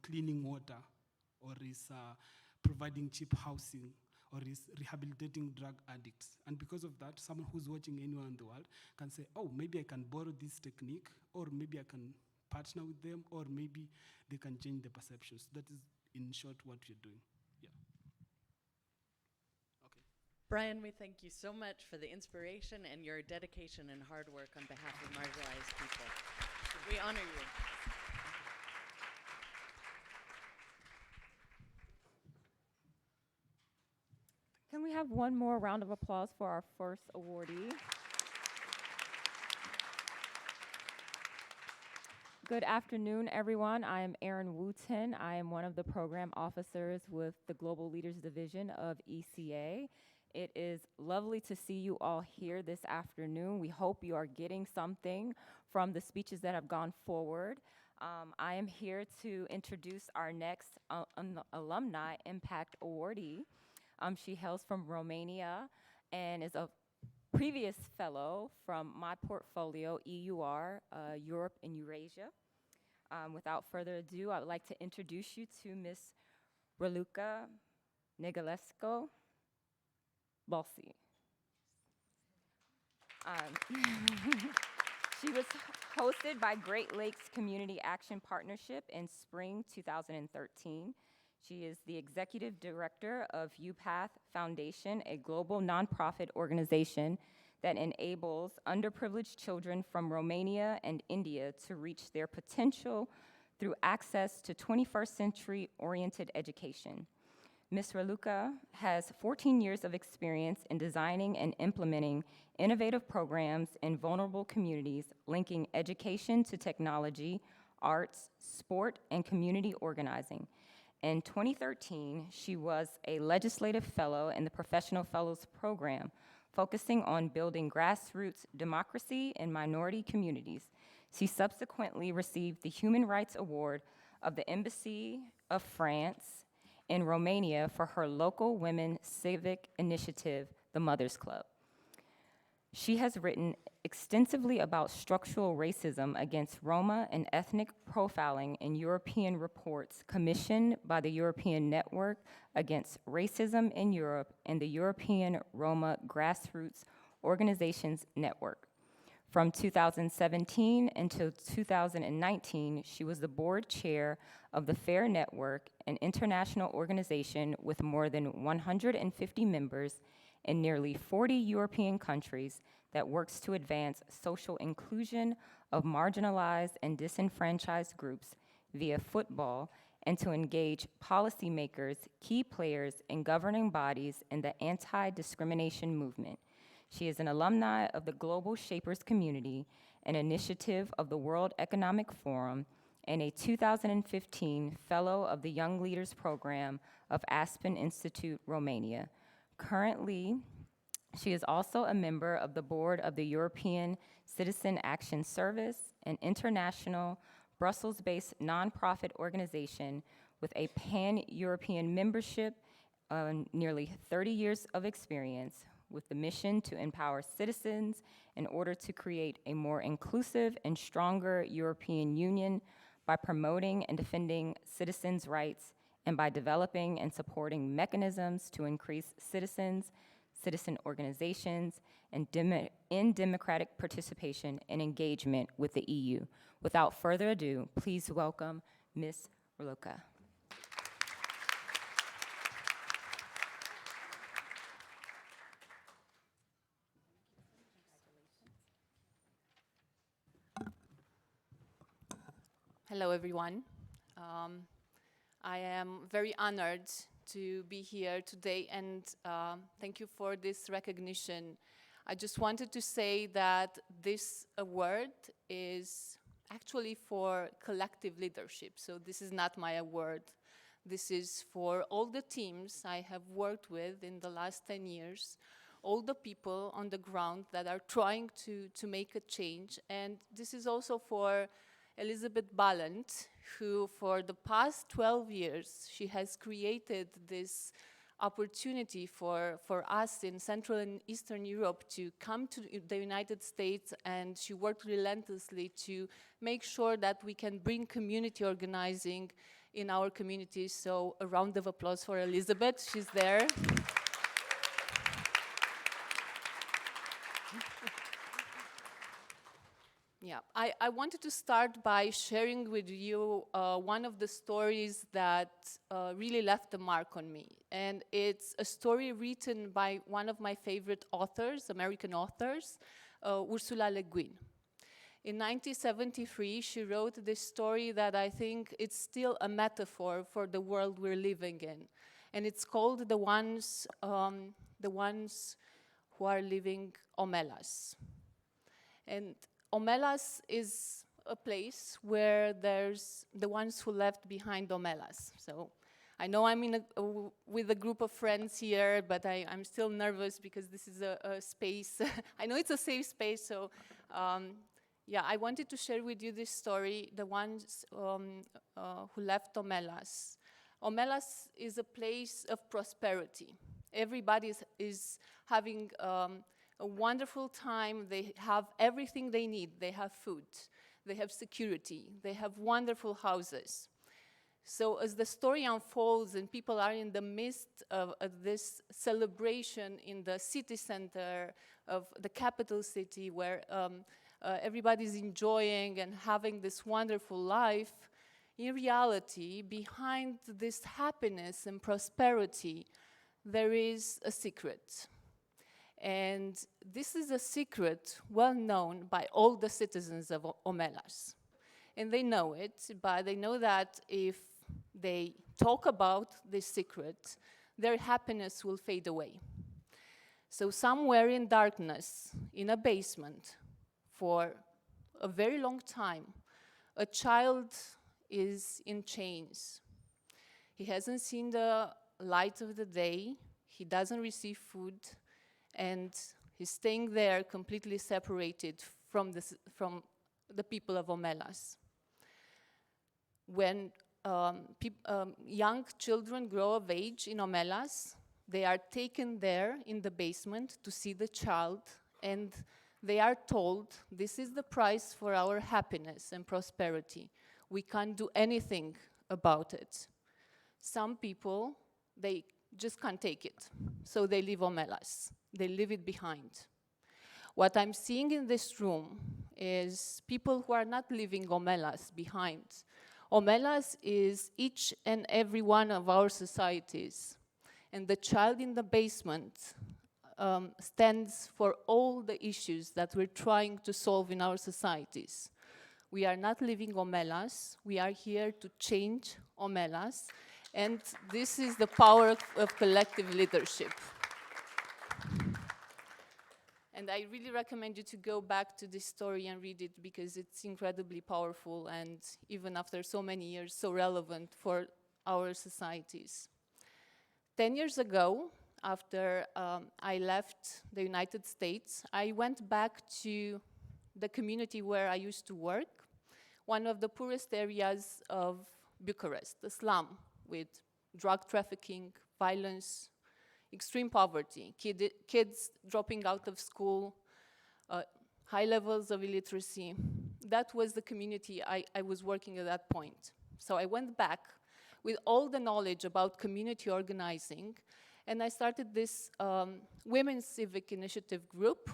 cleaning water, or is providing cheap housing, or is rehabilitating drug addicts. And because of that, someone who's watching anywhere in the world can say, oh, maybe I can borrow this technique, or maybe I can partner with them, or maybe they can change the perceptions. That is, in short, what we're doing. Yeah. Okay. Brian, we thank you so much for the inspiration and your dedication and hard work on behalf of marginalized people. We honor you. Can we have one more round of applause for our first awardee? Good afternoon, everyone. I am Erin Wooten. I am one of the program officers with the Global Leaders Division of ECA. It is lovely to see you all here this afternoon. We hope you are getting something from the speeches that have gone forward. I am here to introduce our next Alumni Impact Awardee. She hails from Romania and is a previous fellow from my portfolio, EUR, Europe and Eurasia. Without further ado, I would like to introduce you to Ms. Raluca Negulescu Balaci. She was hosted by Great Lakes Community Action Partnership in spring 2013. She is the executive director of UPath Foundation, a global nonprofit organization that enables underprivileged children from Romania and India to reach their potential through access to 21st century-oriented education. Ms. Raluca has 14 years of experience in designing and implementing innovative programs in vulnerable communities, linking education to technology, arts, sport, and community organizing. In 2013, she was a legislative fellow in the Professional Fellows Program, focusing on building grassroots democracy in minority communities. She subsequently received the Human Rights Award of the Embassy of France in Romania for her local women civic initiative, the Mothers Club. She has written extensively about structural racism against Roma and ethnic profiling in European reports commissioned by the European Network Against Racism in Europe and the European Roma Grassroots Organizations Network. From 2017 until 2019, she was the board chair of the FAIR Network, an international organization with more than 150 members in nearly 40 European countries that works to advance social inclusion of marginalized and disenfranchised groups via football and to engage policymakers, key players, and governing bodies in the anti-discrimination movement. She is an alumni of the Global Shapers community, an initiative of the World Economic Forum, and a 2015 Fellow of the Young Leaders Program of Aspen Institute, Romania. Currently, she is also a member of the board of the European Citizen Action Service, an international Brussels-based nonprofit organization with a pan-European membership, nearly 30 years of experience, with the mission to empower citizens in order to create a more inclusive and stronger European Union by promoting and defending citizens' rights and by developing and supporting mechanisms to increase citizen organizations, and in democratic participation and engagement with the EU. Without further ado, please welcome Ms. Raluca. Hello, everyone. I am very honored to be here today, and thank you for this recognition. I just wanted to say that this award is actually for collective leadership, so this is not my award. This is for all the teams I have worked with in the last 10 years, all the people on the ground that are trying to make a change, and this is also for Elizabeth Ballant, who for the past 12 years, she has created this opportunity for us in Central and Eastern Europe to come to the United States, and she worked relentlessly to make sure that we can bring community organizing in our communities. So a round of applause for Elizabeth, she's there. Yeah, I wanted to start by sharing with you one of the stories that really left a mark on me. And it's a story written by one of my favorite authors, American authors, Ursula Le Guin. In 1973, she wrote this story that I think it's still a metaphor for the world we're living in. And it's called The Ones Who Are Living Omelas. And Omelas is a place where there's the ones who left behind Omelas. So I know I'm with a group of friends here, but I'm still nervous because this is a space. I know it's a safe space, so yeah, I wanted to share with you this story, the ones who left Omelas. Omelas is a place of prosperity. Everybody is having a wonderful time. They have everything they need. They have food, they have security, they have wonderful houses. So as the story unfolds and people are in the midst of this celebration in the city center of the capital city where everybody's enjoying and having this wonderful life, in reality, behind this happiness and prosperity, there is a secret. And this is a secret well known by all the citizens of Omelas. And they know it, but they know that if they talk about this secret, their happiness will fade away. So somewhere in darkness, in a basement, for a very long time, a child is in chains. He hasn't seen the light of the day, he doesn't receive food, and he's staying there completely separated from the people of Omelas. When young children grow of age in Omelas, they are taken there in the basement to see the child, and they are told, this is the price for our happiness and prosperity. We can't do anything about it. Some people, they just can't take it, so they leave Omelas. They leave it behind. What I'm seeing in this room is people who are not leaving Omelas behind. Omelas is each and every one of our societies. And the child in the basement stands for all the issues that we're trying to solve in our societies. We are not leaving Omelas. We are here to change Omelas. And this is the power of collective leadership. And I really recommend you to go back to this story and read it because it's incredibly powerful and even after so many years, so relevant for our societies. 10 years ago, after I left the United States, I went back to the community where I used to work, one of the poorest areas of Bucharest, the slum, with drug trafficking, violence, extreme poverty, kids dropping out of school, high levels of illiteracy. That was the community I was working at that point. So I went back with all the knowledge about community organizing, and I started this Women's Civic Initiative group.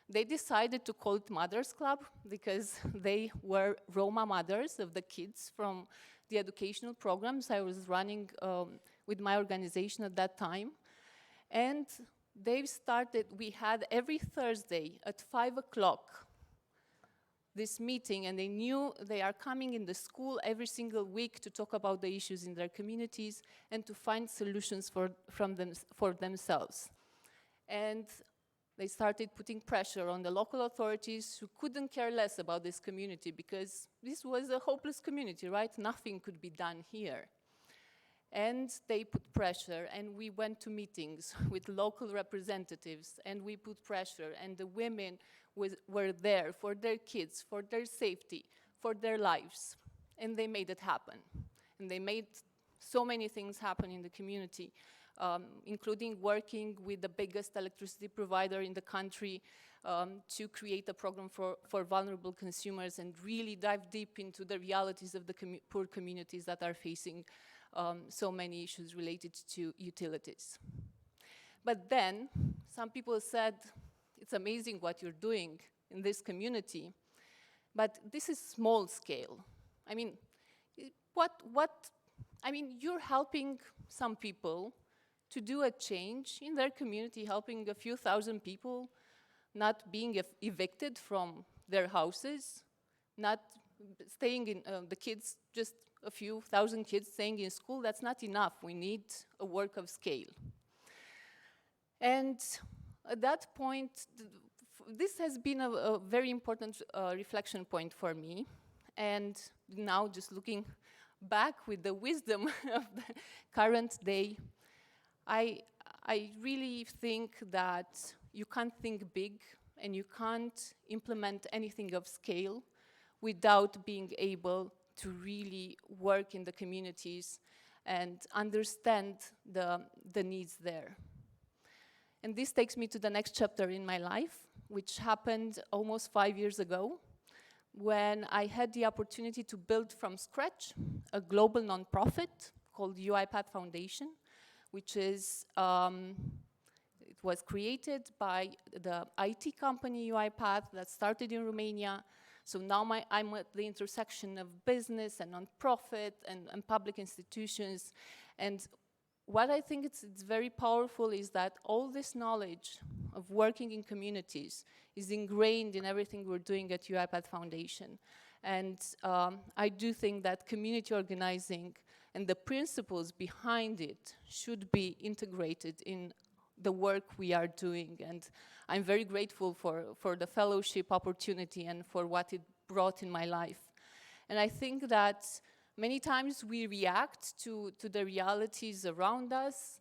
They decided to call it Mothers Club because they were Roma mothers of the kids from the educational programs I was running with my organization at that time. And they've started, we had every Thursday at 5 o'clock this meeting, and they knew they are coming in the school every single week to talk about the issues in their communities and to find solutions for themselves. And they started putting pressure on the local authorities who couldn't care less about this community because this was a hopeless community, right? Nothing could be done here. And they put pressure, and we went to meetings with local representatives, and we put pressure, and the women were there for their kids, for their safety, for their lives, and they made it happen. And they made so many things happen in the community, including working with the biggest electricity provider in the country to create a program for vulnerable consumers and really dive deep into the realities of the poor communities that are facing so many issues related to utilities. But then, some people said, it's amazing what you're doing in this community, but this is small scale. I mean, you're helping some people to do a change in their community, helping a few thousand people not being evicted from their houses, not staying in, the kids, just a few thousand kids staying in school. That's not enough. We need a work of scale. And at that point, this has been a very important reflection point for me. And now just looking back with the wisdom of the current day, I really think that you can't think big and you can't implement anything of scale without being able to really work in the communities and understand the needs there. And this takes me to the next chapter in my life, which happened almost 5 years ago, when I had the opportunity to build from scratch a global nonprofit called UiPath Foundation, which is, it was created by the IT company UiPath that started in Romania. So now I'm at the intersection of business and nonprofit and public institutions. And what I think it's very powerful is that all this knowledge of working in communities is ingrained in everything we're doing at UiPath Foundation. And I do think that community organizing and the principles behind it should be integrated in the work we are doing. And I'm very grateful for the fellowship opportunity and for what it brought in my life. And I think that many times we react to the realities around us,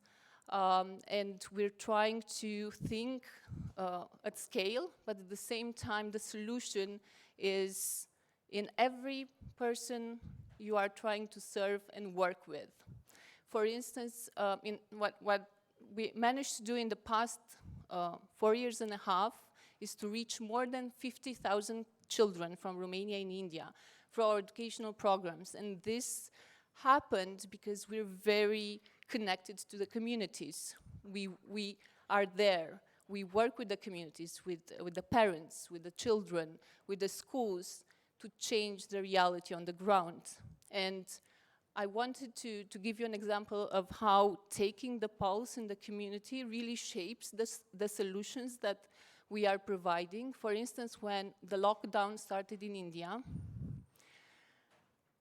and we're trying to think at scale, but at the same time the solution is in every person you are trying to serve and work with. For instance, in what we managed to do in the past 4 years and a half is to reach more than 50,000 children from Romania and India for our educational programs. And this happened because we're very connected to the communities. We are there. We work with the communities, with the parents, with the children, with the schools to change the reality on the ground. And I wanted to give you an example of how taking the pulse in the community really shapes the solutions that we are providing. For instance, when the lockdown started in India,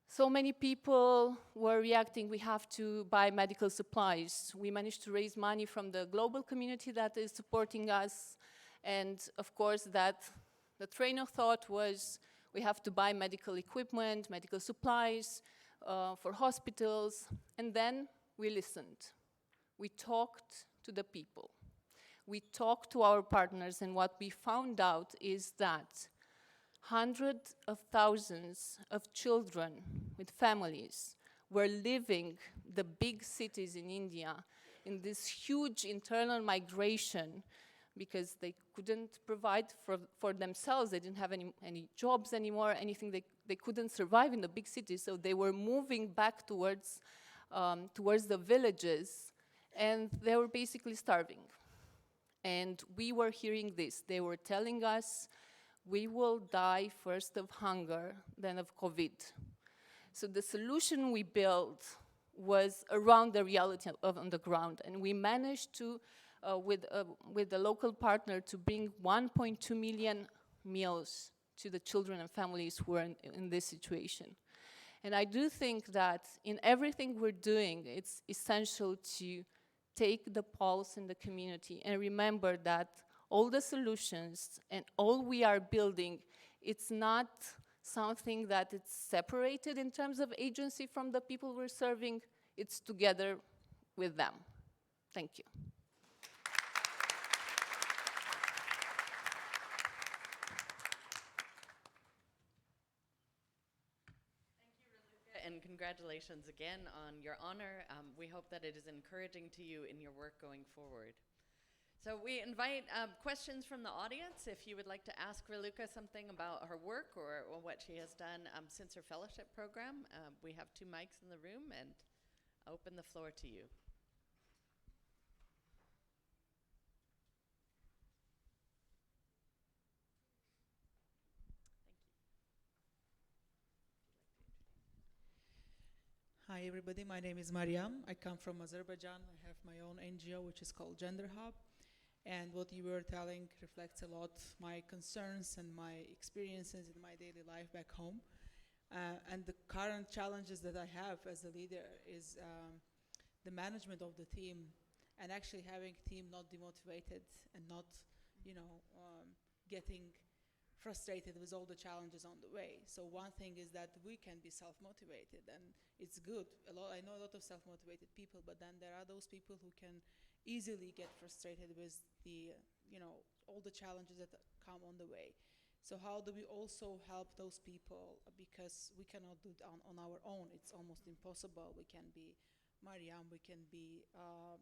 so many people were reacting, we have to buy medical supplies. We managed to raise money from the global community that is supporting us. And of course, the train of thought was, we have to buy medical equipment, medical supplies for hospitals. And then we listened. We talked to the people. We talked to our partners, and what we found out is that hundreds of thousands of children with families were leaving the big cities in India in this huge internal migration because they couldn't provide for themselves. They didn't have any jobs anymore, anything. They couldn't survive in the big cities, so they were moving back towards the villages, and they were basically starving. And we were hearing this. They were telling us, we will die first of hunger, then of COVID. So the solution we built was around the reality on the ground, and we managed to, with a local partner, to bring 1.2 million meals to the children and families who are in this situation. And I do think that in everything we're doing, it's essential to take the pulse in the community and remember that all the solutions and all we are building, it's not something that it's separated in terms of agency from the people we're serving, it's together with them. Thank you. And congratulations again on your honor. We hope that it is encouraging to you in your work going forward. So we invite questions from the audience. If you would like to ask Raluca something about her work or what she has done since her fellowship program, we have 2 mics in the room, and I open the floor to you. Hi everybody, my name is Mariam. I come from Azerbaijan. I have my own NGO which is called Gender Hub. And what you were telling reflects a lot my concerns and my experiences in my daily life back home. And the current challenges that I have as a leader is the management of the team and actually having team not demotivated and not, getting frustrated with all the challenges on the way. So one thing is that we can be self-motivated, and it's good. I know a lot of self-motivated people, but then there are those people who can easily get frustrated with the, all the challenges that come on the way. So how do we also help those people? Because we cannot do it on our own. It's almost impossible. We can be Mariam, we can be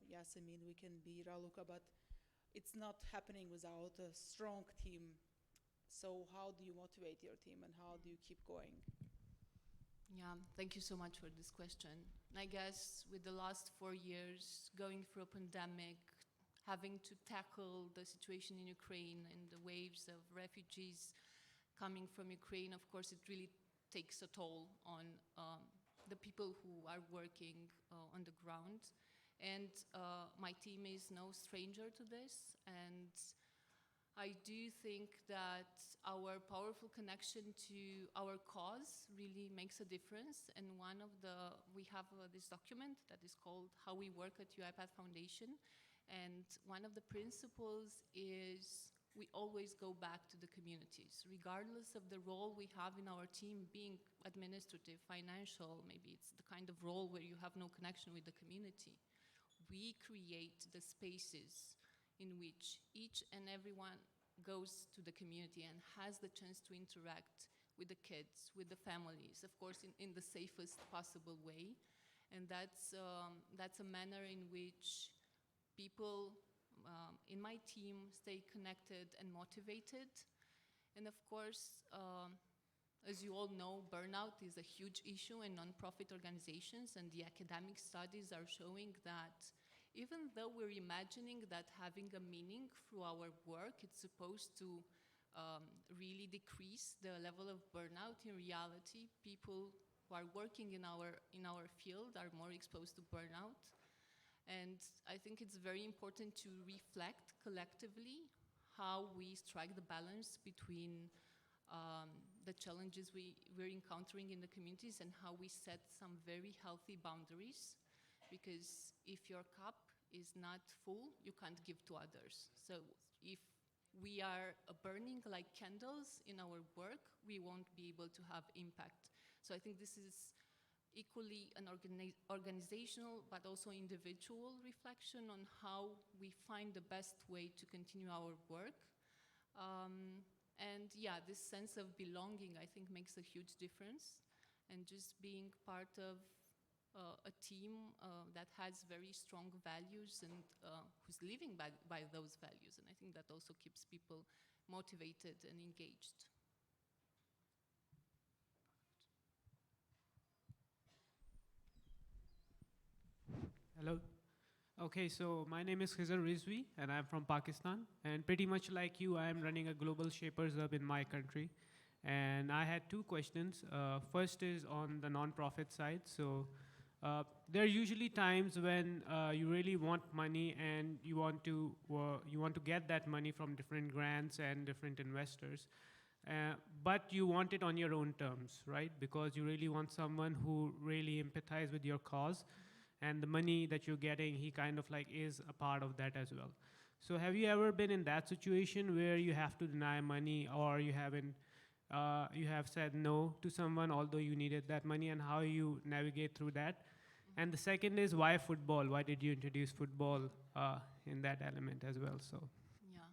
Yasemin, we can be Raluca, but it's not happening without a strong team. So how do you motivate your team and how do you keep going? Yeah, thank you so much for this question. I guess with the last 4 years, going through a pandemic, having to tackle the situation in Ukraine and the waves of refugees coming from Ukraine, of course, it really takes a toll on the people who are working on the ground. And my team is no stranger to this. And I do think that our powerful connection to our cause really makes a difference. And we have this document that is called How We Work at UiPath Foundation. And one of the principles is we always go back to the communities, regardless of the role we have in our team, being administrative, financial, maybe it's the kind of role where you have no connection with the community. We create the spaces in which each and everyone goes to the community and has the chance to interact with the kids, with the families, of course, in the safest possible way. And that's a manner in which people in my team stay connected and motivated. And of course, as you all know, burnout is a huge issue in nonprofit organizations, and the academic studies are showing that even though we're imagining that having a meaning through our work, it's supposed to really decrease the level of burnout, in reality, people who are working in our field are more exposed to burnout. And I think it's very important to reflect collectively how we strike the balance between the challenges we're encountering in the communities and how we set some very healthy boundaries. Because if your cup is not full, you can't give to others. So if we are burning like candles in our work, we won't be able to have impact. So I think this is equally an organizational but also individual reflection on how we find the best way to continue our work. And yeah, this sense of belonging, I think, makes a huge difference. And just being part of a team that has very strong values and who's living by those values. And I think that also keeps people motivated and engaged. Hello. Okay, so my name is Khizar Rizvi, and I'm from Pakistan. And pretty much like you, I am running a Global Shapers Hub in my country. And I had two questions. First is on the nonprofit side. So there are usually times when you really want money and you want to get that money from different grants and different investors. But you want it on your own terms, right? Because you really want someone who really empathizes with your cause. And the money that you're getting, he kind of like is a part of that as well. So have you ever been in that situation where you have to deny money, or you have said no to someone although you needed that money, and how you navigate through that? And the second is, why football? Why did you introduce football in that element as well? So yeah,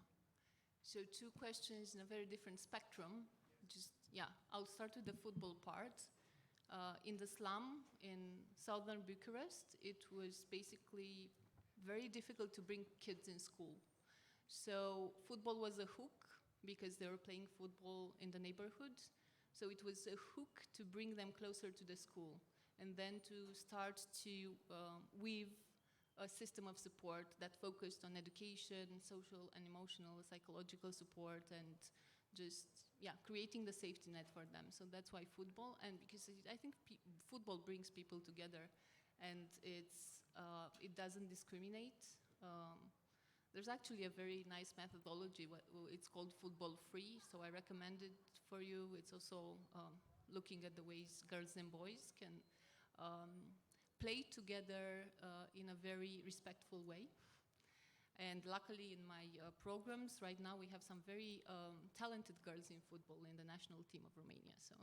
so two questions in a very different spectrum. I'll start with the football part. In the slum in southern Bucharest, it was basically very difficult to bring kids in school. So football was a hook because they were playing football in the neighborhood. So it was a hook to bring them closer to the school, and then to start to weave a system of support that focused on education, social and emotional, psychological support, and just creating the safety net for them. So that's why football, and because I think football brings people together, and it doesn't discriminate. There's actually a very nice methodology. It's called Football Free, so I recommend it for you. It's also looking at the ways girls and boys can play together in a very respectful way. And luckily in my programs right now, we have some very talented girls in football in the national team of Romania. So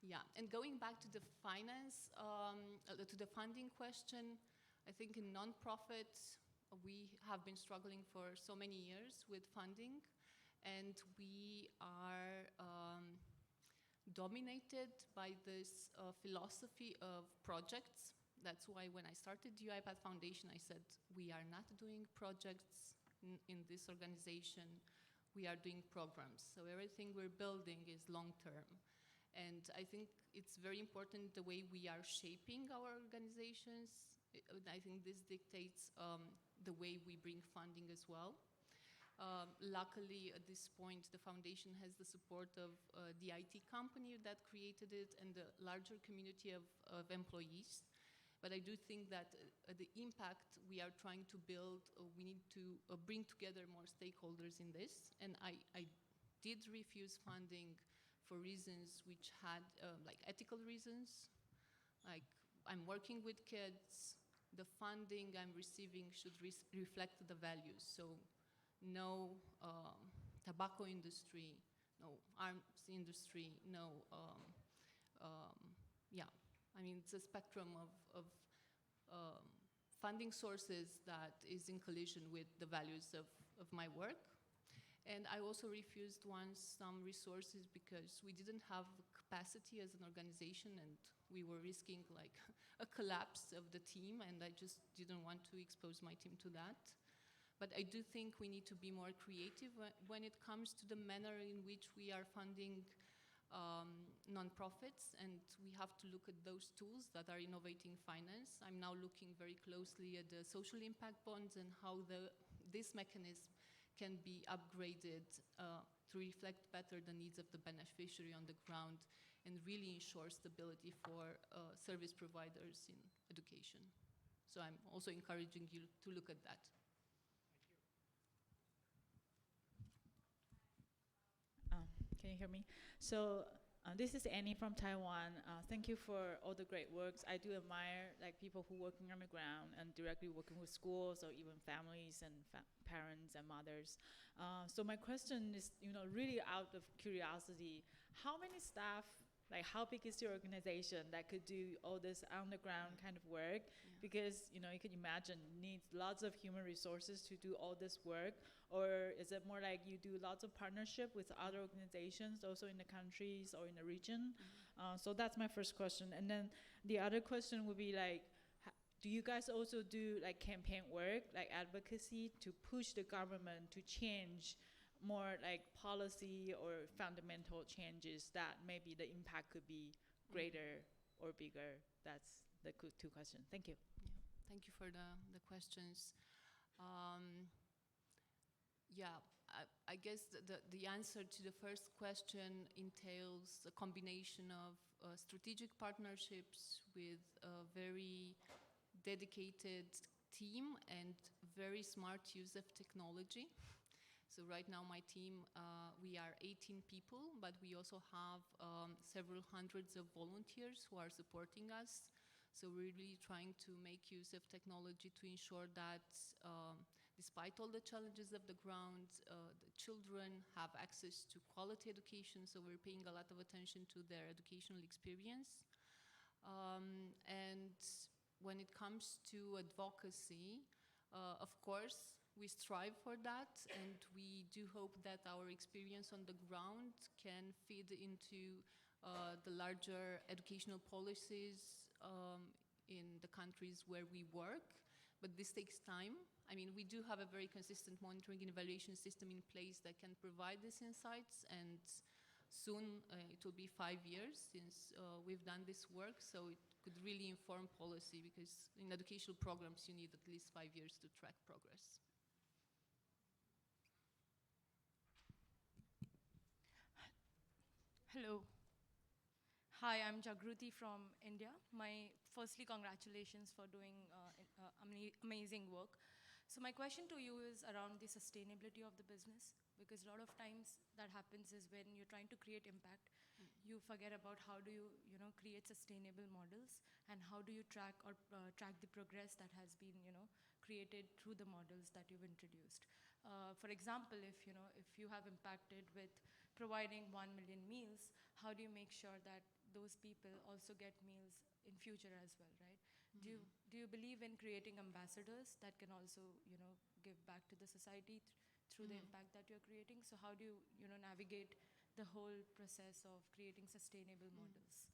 yeah, and going back to the finance, to the funding question, I think in nonprofits, we have been struggling for so many years with funding, and we are dominated by this philosophy of projects. That's why when I started the UiPath Foundation, I said, we are not doing projects in this organization, we are doing programs. So everything we're building is long-term. And I think it's very important the way we are shaping our organizations. I think this dictates the way we bring funding as well. Luckily, at this point, the foundation has the support of the IT company that created it and the larger community of employees. But I do think that the impact we are trying to build, we need to bring together more stakeholders in this. And I did refuse funding for reasons which had like ethical reasons. Like, I'm working with kids, the funding I'm receiving should reflect the values. So no tobacco industry, no arms industry, no, yeah. I mean, it's a spectrum of funding sources that is in collision with the values of my work. And I also refused once some resources because we didn't have capacity as an organization and we were risking like a collapse of the team, and I just didn't want to expose my team to that. But I do think we need to be more creative when it comes to the manner in which we are funding nonprofits, and we have to look at those tools that are innovating finance. I'm now looking very closely at the social impact bonds and how this mechanism can be upgraded to reflect better the needs of the beneficiary on the ground and really ensure stability for service providers in education. So I'm also encouraging you to look at that. Can you hear me? So this is Annie from Taiwan. Thank you for all the great works. I do admire like people who working on the ground and directly working with schools or even families and parents and mothers. So my question is, really out of curiosity, how many staff, like how big is your organization that could do all this on the ground kind of work? Because you can imagine needs lots of human resources to do all this work, or is it more like you do lots of partnership with other organizations also in the countries or in the region? So that's my first question. And then the other question would be like, do you guys also do like campaign work, like advocacy to push the government to change more like policy or fundamental changes that maybe the impact could be greater or bigger? That's the two questions. Thank you. Yeah. Thank you for the questions. Yeah, I guess the answer to the first question entails a combination of strategic partnerships with a very dedicated team and very smart use of technology. So right now my team, we are 18 people, but we also have several hundreds of volunteers who are supporting us. So we're really trying to make use of technology to ensure that despite all the challenges of the ground, the children have access to quality education. So we're paying a lot of attention to their educational experience. And when it comes to advocacy, of course, we strive for that, and we do hope that our experience on the ground can feed into the larger educational policies in the countries where we work. But this takes time. I mean, we do have a very consistent monitoring and evaluation system in place that can provide these insights, and soon it will be 5 years since we've done this work, so it could really inform policy, because in educational programs you need at least 5 years to track progress. Hello. Hi, I'm Jagruti from India. Firstly, congratulations for doing amazing work. So my question to you is around the sustainability of the business, because a lot of times that happens is when you're trying to create impact, you forget about how do you, create sustainable models, and how do you track the progress that has been, created through the models that you've introduced. For example, if you have impacted with providing 1 million meals, how do you make sure that those people also get meals in future as well, right? Mm-hmm. Do you believe in creating ambassadors that can also, give back to the society through the impact that you're creating? So how do you, navigate the whole process of creating sustainable models?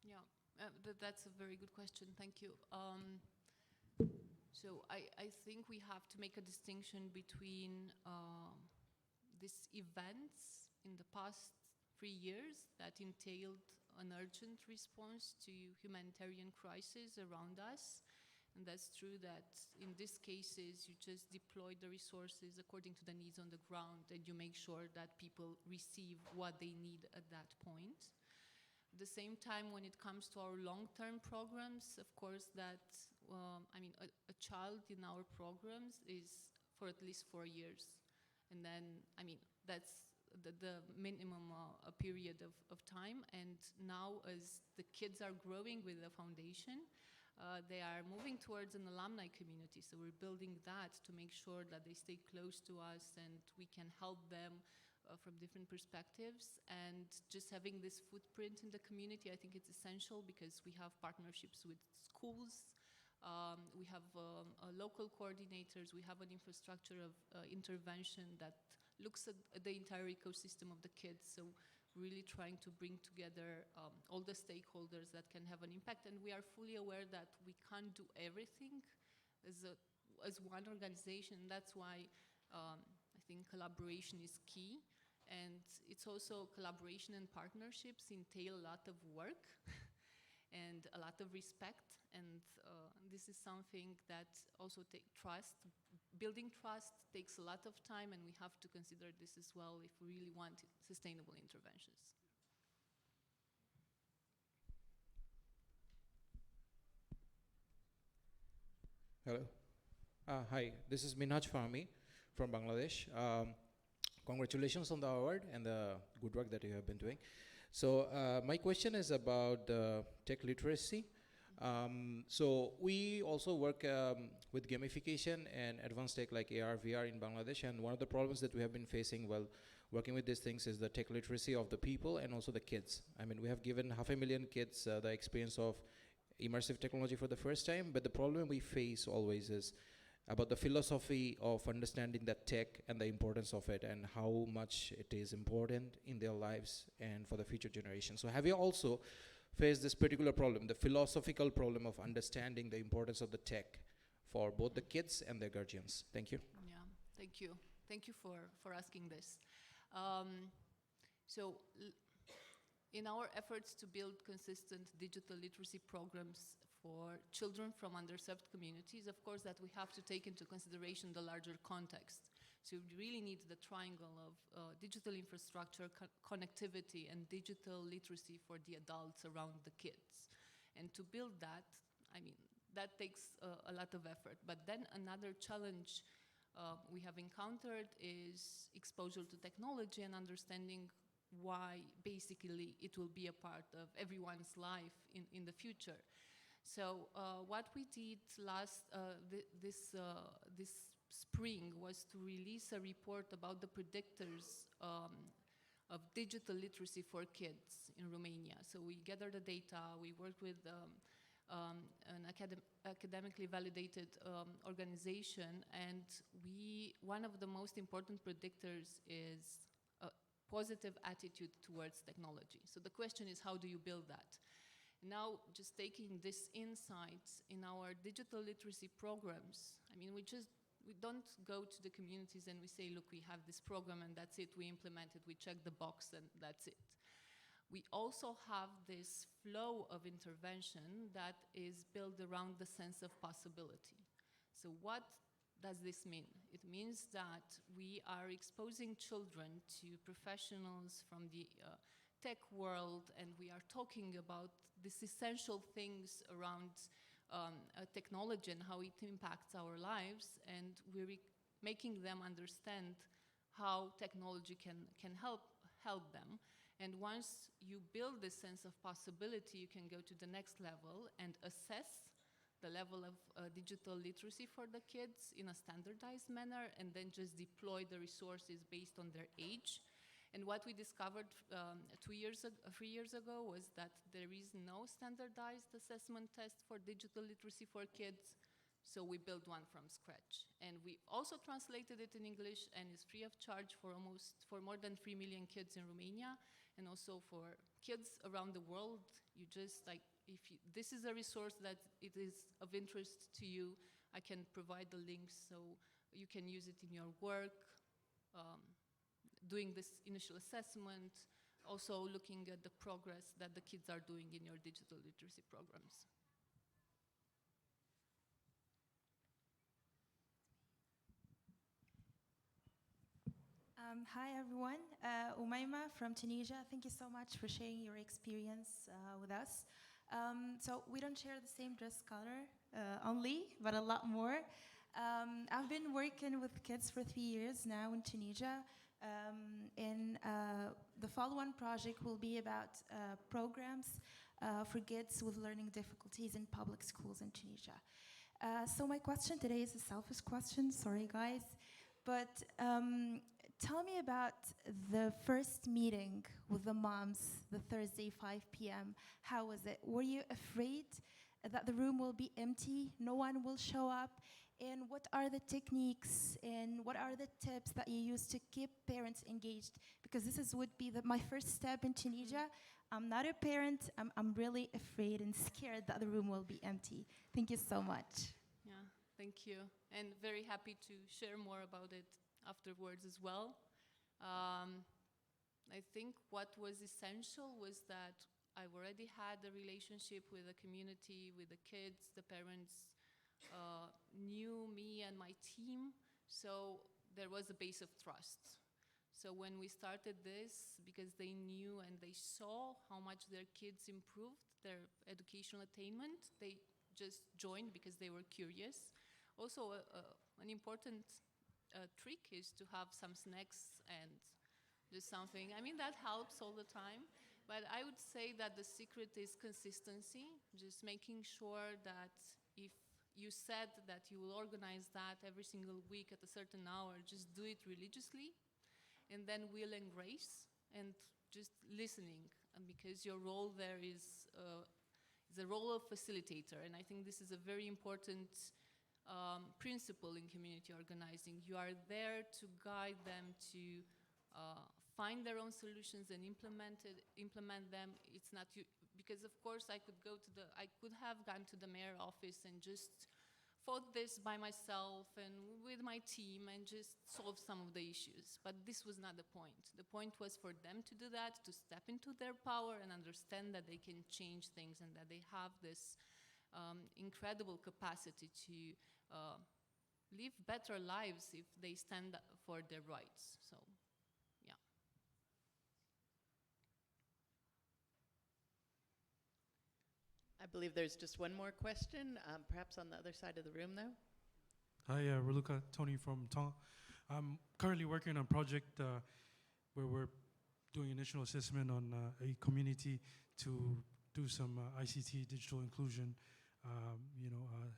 Yeah, that's a very good question. Thank you. So I think we have to make a distinction between these events in the past 3 years that entailed an urgent response to humanitarian crisis around us. And that's true that in these cases, you just deploy the resources according to the needs on the ground, and you make sure that people receive what they need at that point. At the same time, when it comes to our long-term programs, of course, that, a child in our programs is for at least 4 years. And then, that's the minimum period of time. And now, as the kids are growing with the foundation, they are moving towards an alumni community. So we're building that to make sure that they stay close to us and we can help them from different perspectives. And just having this footprint in the community, I think it's essential because we have partnerships with schools, we have local coordinators, we have an infrastructure of intervention that looks at the entire ecosystem of the kids. So really trying to bring together all the stakeholders that can have an impact. And we are fully aware that we can't do everything as one organization. That's why I think collaboration is key. And it's also collaboration and partnerships entail a lot of work and a lot of respect. And this is something that also takes trust. Building trust takes a lot of time, and we have to consider this as well if we really want sustainable interventions. Hello. Hi, this is Minhaj Fahmi from Bangladesh. Congratulations on the award and the good work that you have been doing. So my question is about tech literacy. So we also work with gamification and advanced tech like AR, VR in Bangladesh, and one of the problems that we have been facing while working with these things is the tech literacy of the people and also the kids. I mean, we have given 500,000 kids the experience of immersive technology for the first time, but the problem we face always is about the philosophy of understanding that tech and the importance of it and how much it is important in their lives and for the future generation. So have you also faced this particular problem, the philosophical problem of understanding the importance of the tech for both the kids and their guardians? Thank you. Yeah, thank you. Thank you for asking this. In our efforts to build consistent digital literacy programs for children from underserved communities, of course, that we have to take into consideration the larger context. So we really need the triangle of digital infrastructure, connectivity, and digital literacy for the adults around the kids. And to build that, that takes a lot of effort. But then another challenge we have encountered is exposure to technology and understanding why basically it will be a part of everyone's life in the future. So what we did this spring was to release a report about the predictors of digital literacy for kids in Romania. So we gathered the data, we worked with an academically validated organization, and one of the most important predictors is positive attitude towards technology. So the question is, how do you build that? Now, just taking this insights in our digital literacy programs, we don't go to the communities and we say, look, we have this program and that's it, we implement it, we check the box and that's it. We also have this flow of intervention that is built around the sense of possibility. So what does this mean? It means that we are exposing children to professionals from the tech world, and we are talking about these essential things around technology and how it impacts our lives, and we're making them understand how technology can help them. And once you build this sense of possibility, you can go to the next level and assess the level of digital literacy for the kids in a standardized manner, and then just deploy the resources based on their age. And what we discovered 3 years ago was that there is no standardized assessment test for digital literacy for kids, so we built one from scratch. And we also translated it in English, and it's free of charge for more than 3 million kids in Romania, and also for kids around the world. You just this is a resource that it is of interest to you, I can provide the links so you can use it in your work, doing this initial assessment, also looking at the progress that the kids are doing in your digital literacy programs. Hi everyone, Umaima from Tunisia. Thank you so much for sharing your experience with us. So we don't share the same dress color only, but a lot more. I've been working with kids for 3 years now in Tunisia. And the follow-on project will be about programs for kids with learning difficulties in public schools in Tunisia. So my question today is a selfish question, sorry guys, but tell me about the first meeting with the moms, the Thursday 5 p.m. How was it? Were you afraid that the room will be empty, no one will show up? And what are the techniques and what are the tips that you use to keep parents engaged? Because this would be my first step in Tunisia. I'm not a parent, I'm really afraid and scared that the room will be empty. Thank you so much. Yeah, thank you. And very happy to share more about it afterwards as well. I think what was essential was that I already had a relationship with the community, with the kids, the parents knew me and my team, so there was a base of trust. So when we started this, because they knew and they saw how much their kids improved their educational attainment, they just joined because they were curious. Also, an important trick is to have some snacks and do something. I mean, that helps all the time. But I would say that the secret is consistency, just making sure that if you said that you will organize that every single week at a certain hour, just do it religiously, and then will and grace, and just listening, and because your role there is the role of facilitator, and I think this is a very important principle in community organizing. You are there to guide them to find their own solutions and implement them. It's not you, because of course I could have gone to the mayor office and just fought this by myself and with my team and just solve some of the issues. But this was not the point. The point was for them to do that, to step into their power and understand that they can change things and that they have this incredible capacity to live better lives if they stand up for their rights. So, yeah. I believe there's just one more question, perhaps on the other side of the room, though. Hi, Raluca, Tony from Tonga. I'm currently working on a project where we're doing initial assessment on a community to do some ICT, digital inclusion,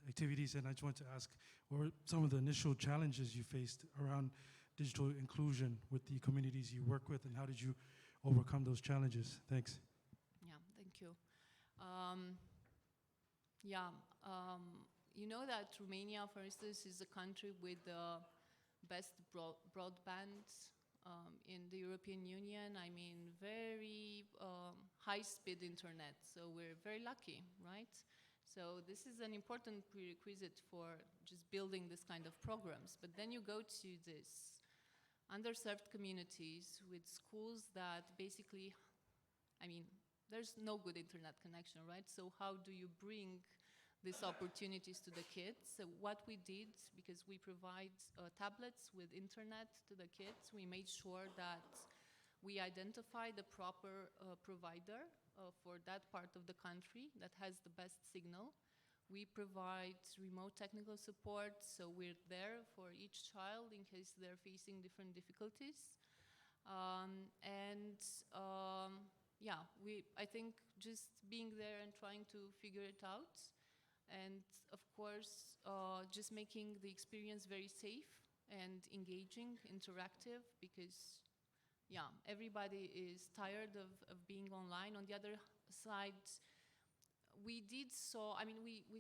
activities. And I just want to ask, what were some of the initial challenges you faced around digital inclusion with the communities you work with, and how did you overcome those challenges? Thanks. Yeah, thank you. You know that Romania, for instance, is a country with the best broadband in the European Union. I mean, very high-speed internet. So we're very lucky, right? So this is an important prerequisite for just building this kind of programs. But then you go to this underserved communities with schools that basically, I mean, there's no good internet connection, right? So how do you bring these opportunities to the kids? So what we did, because we provide tablets with internet to the kids, we made sure that we identify the proper provider for that part of the country that has the best signal. We provide remote technical support, so we're there for each child in case they're facing different difficulties. I think just being there and trying to figure it out, and of course, just making the experience very safe and engaging, interactive, because everybody is tired of being online. On the other side, we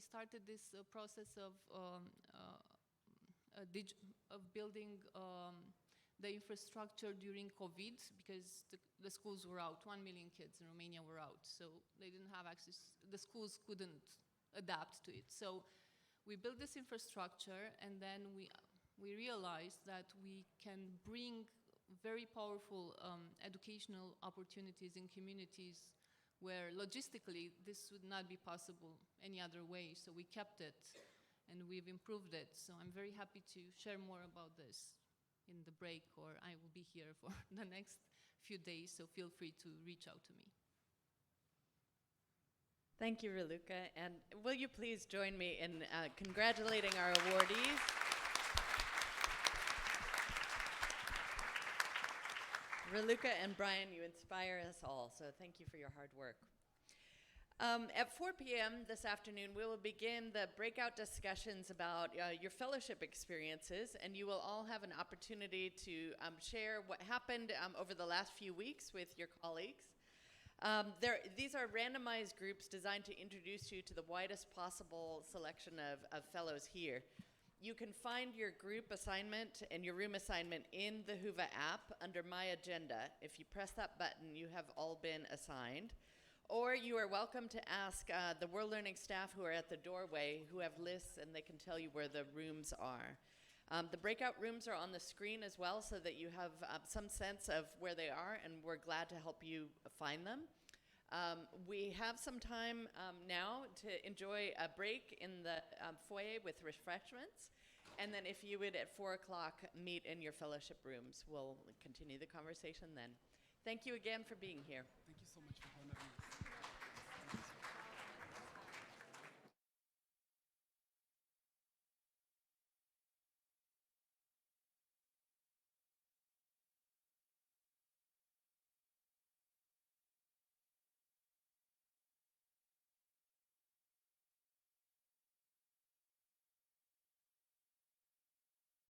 started this process of building the infrastructure during COVID, because the schools were out. 1 million kids in Romania were out, so they didn't have access. The schools couldn't adapt to it. So we built this infrastructure, and then we realized that we can bring very powerful educational opportunities in communities where logistically this would not be possible any other way. So we kept it and we've improved it. So I'm very happy to share more about this in the break, or I will be here for the next few days, so feel free to reach out to me. Thank you, Raluca. And will you please join me in congratulating our awardees? Raluca and Brian, you inspire us all, so thank you for your hard work. At 4 p.m. this afternoon, we will begin the breakout discussions about your fellowship experiences, and you will all have an opportunity to share what happened over the last few weeks with your colleagues. These are randomized groups designed to introduce you to the widest possible selection of fellows here. You can find your group assignment and your room assignment in the Whova app under My Agenda. If you press that button, you have all been assigned. Or you are welcome to ask the World Learning staff who are at the doorway, who have lists, and they can tell you where the rooms are. The breakout rooms are on the screen as well, so that you have some sense of where they are, and we're glad to help you find them. We have some time now to enjoy a break in the foyer with refreshments. And then if you would, at 4 o'clock, meet in your fellowship rooms. We'll continue the conversation then. Thank you again for being here. Thank you so much for honoring us.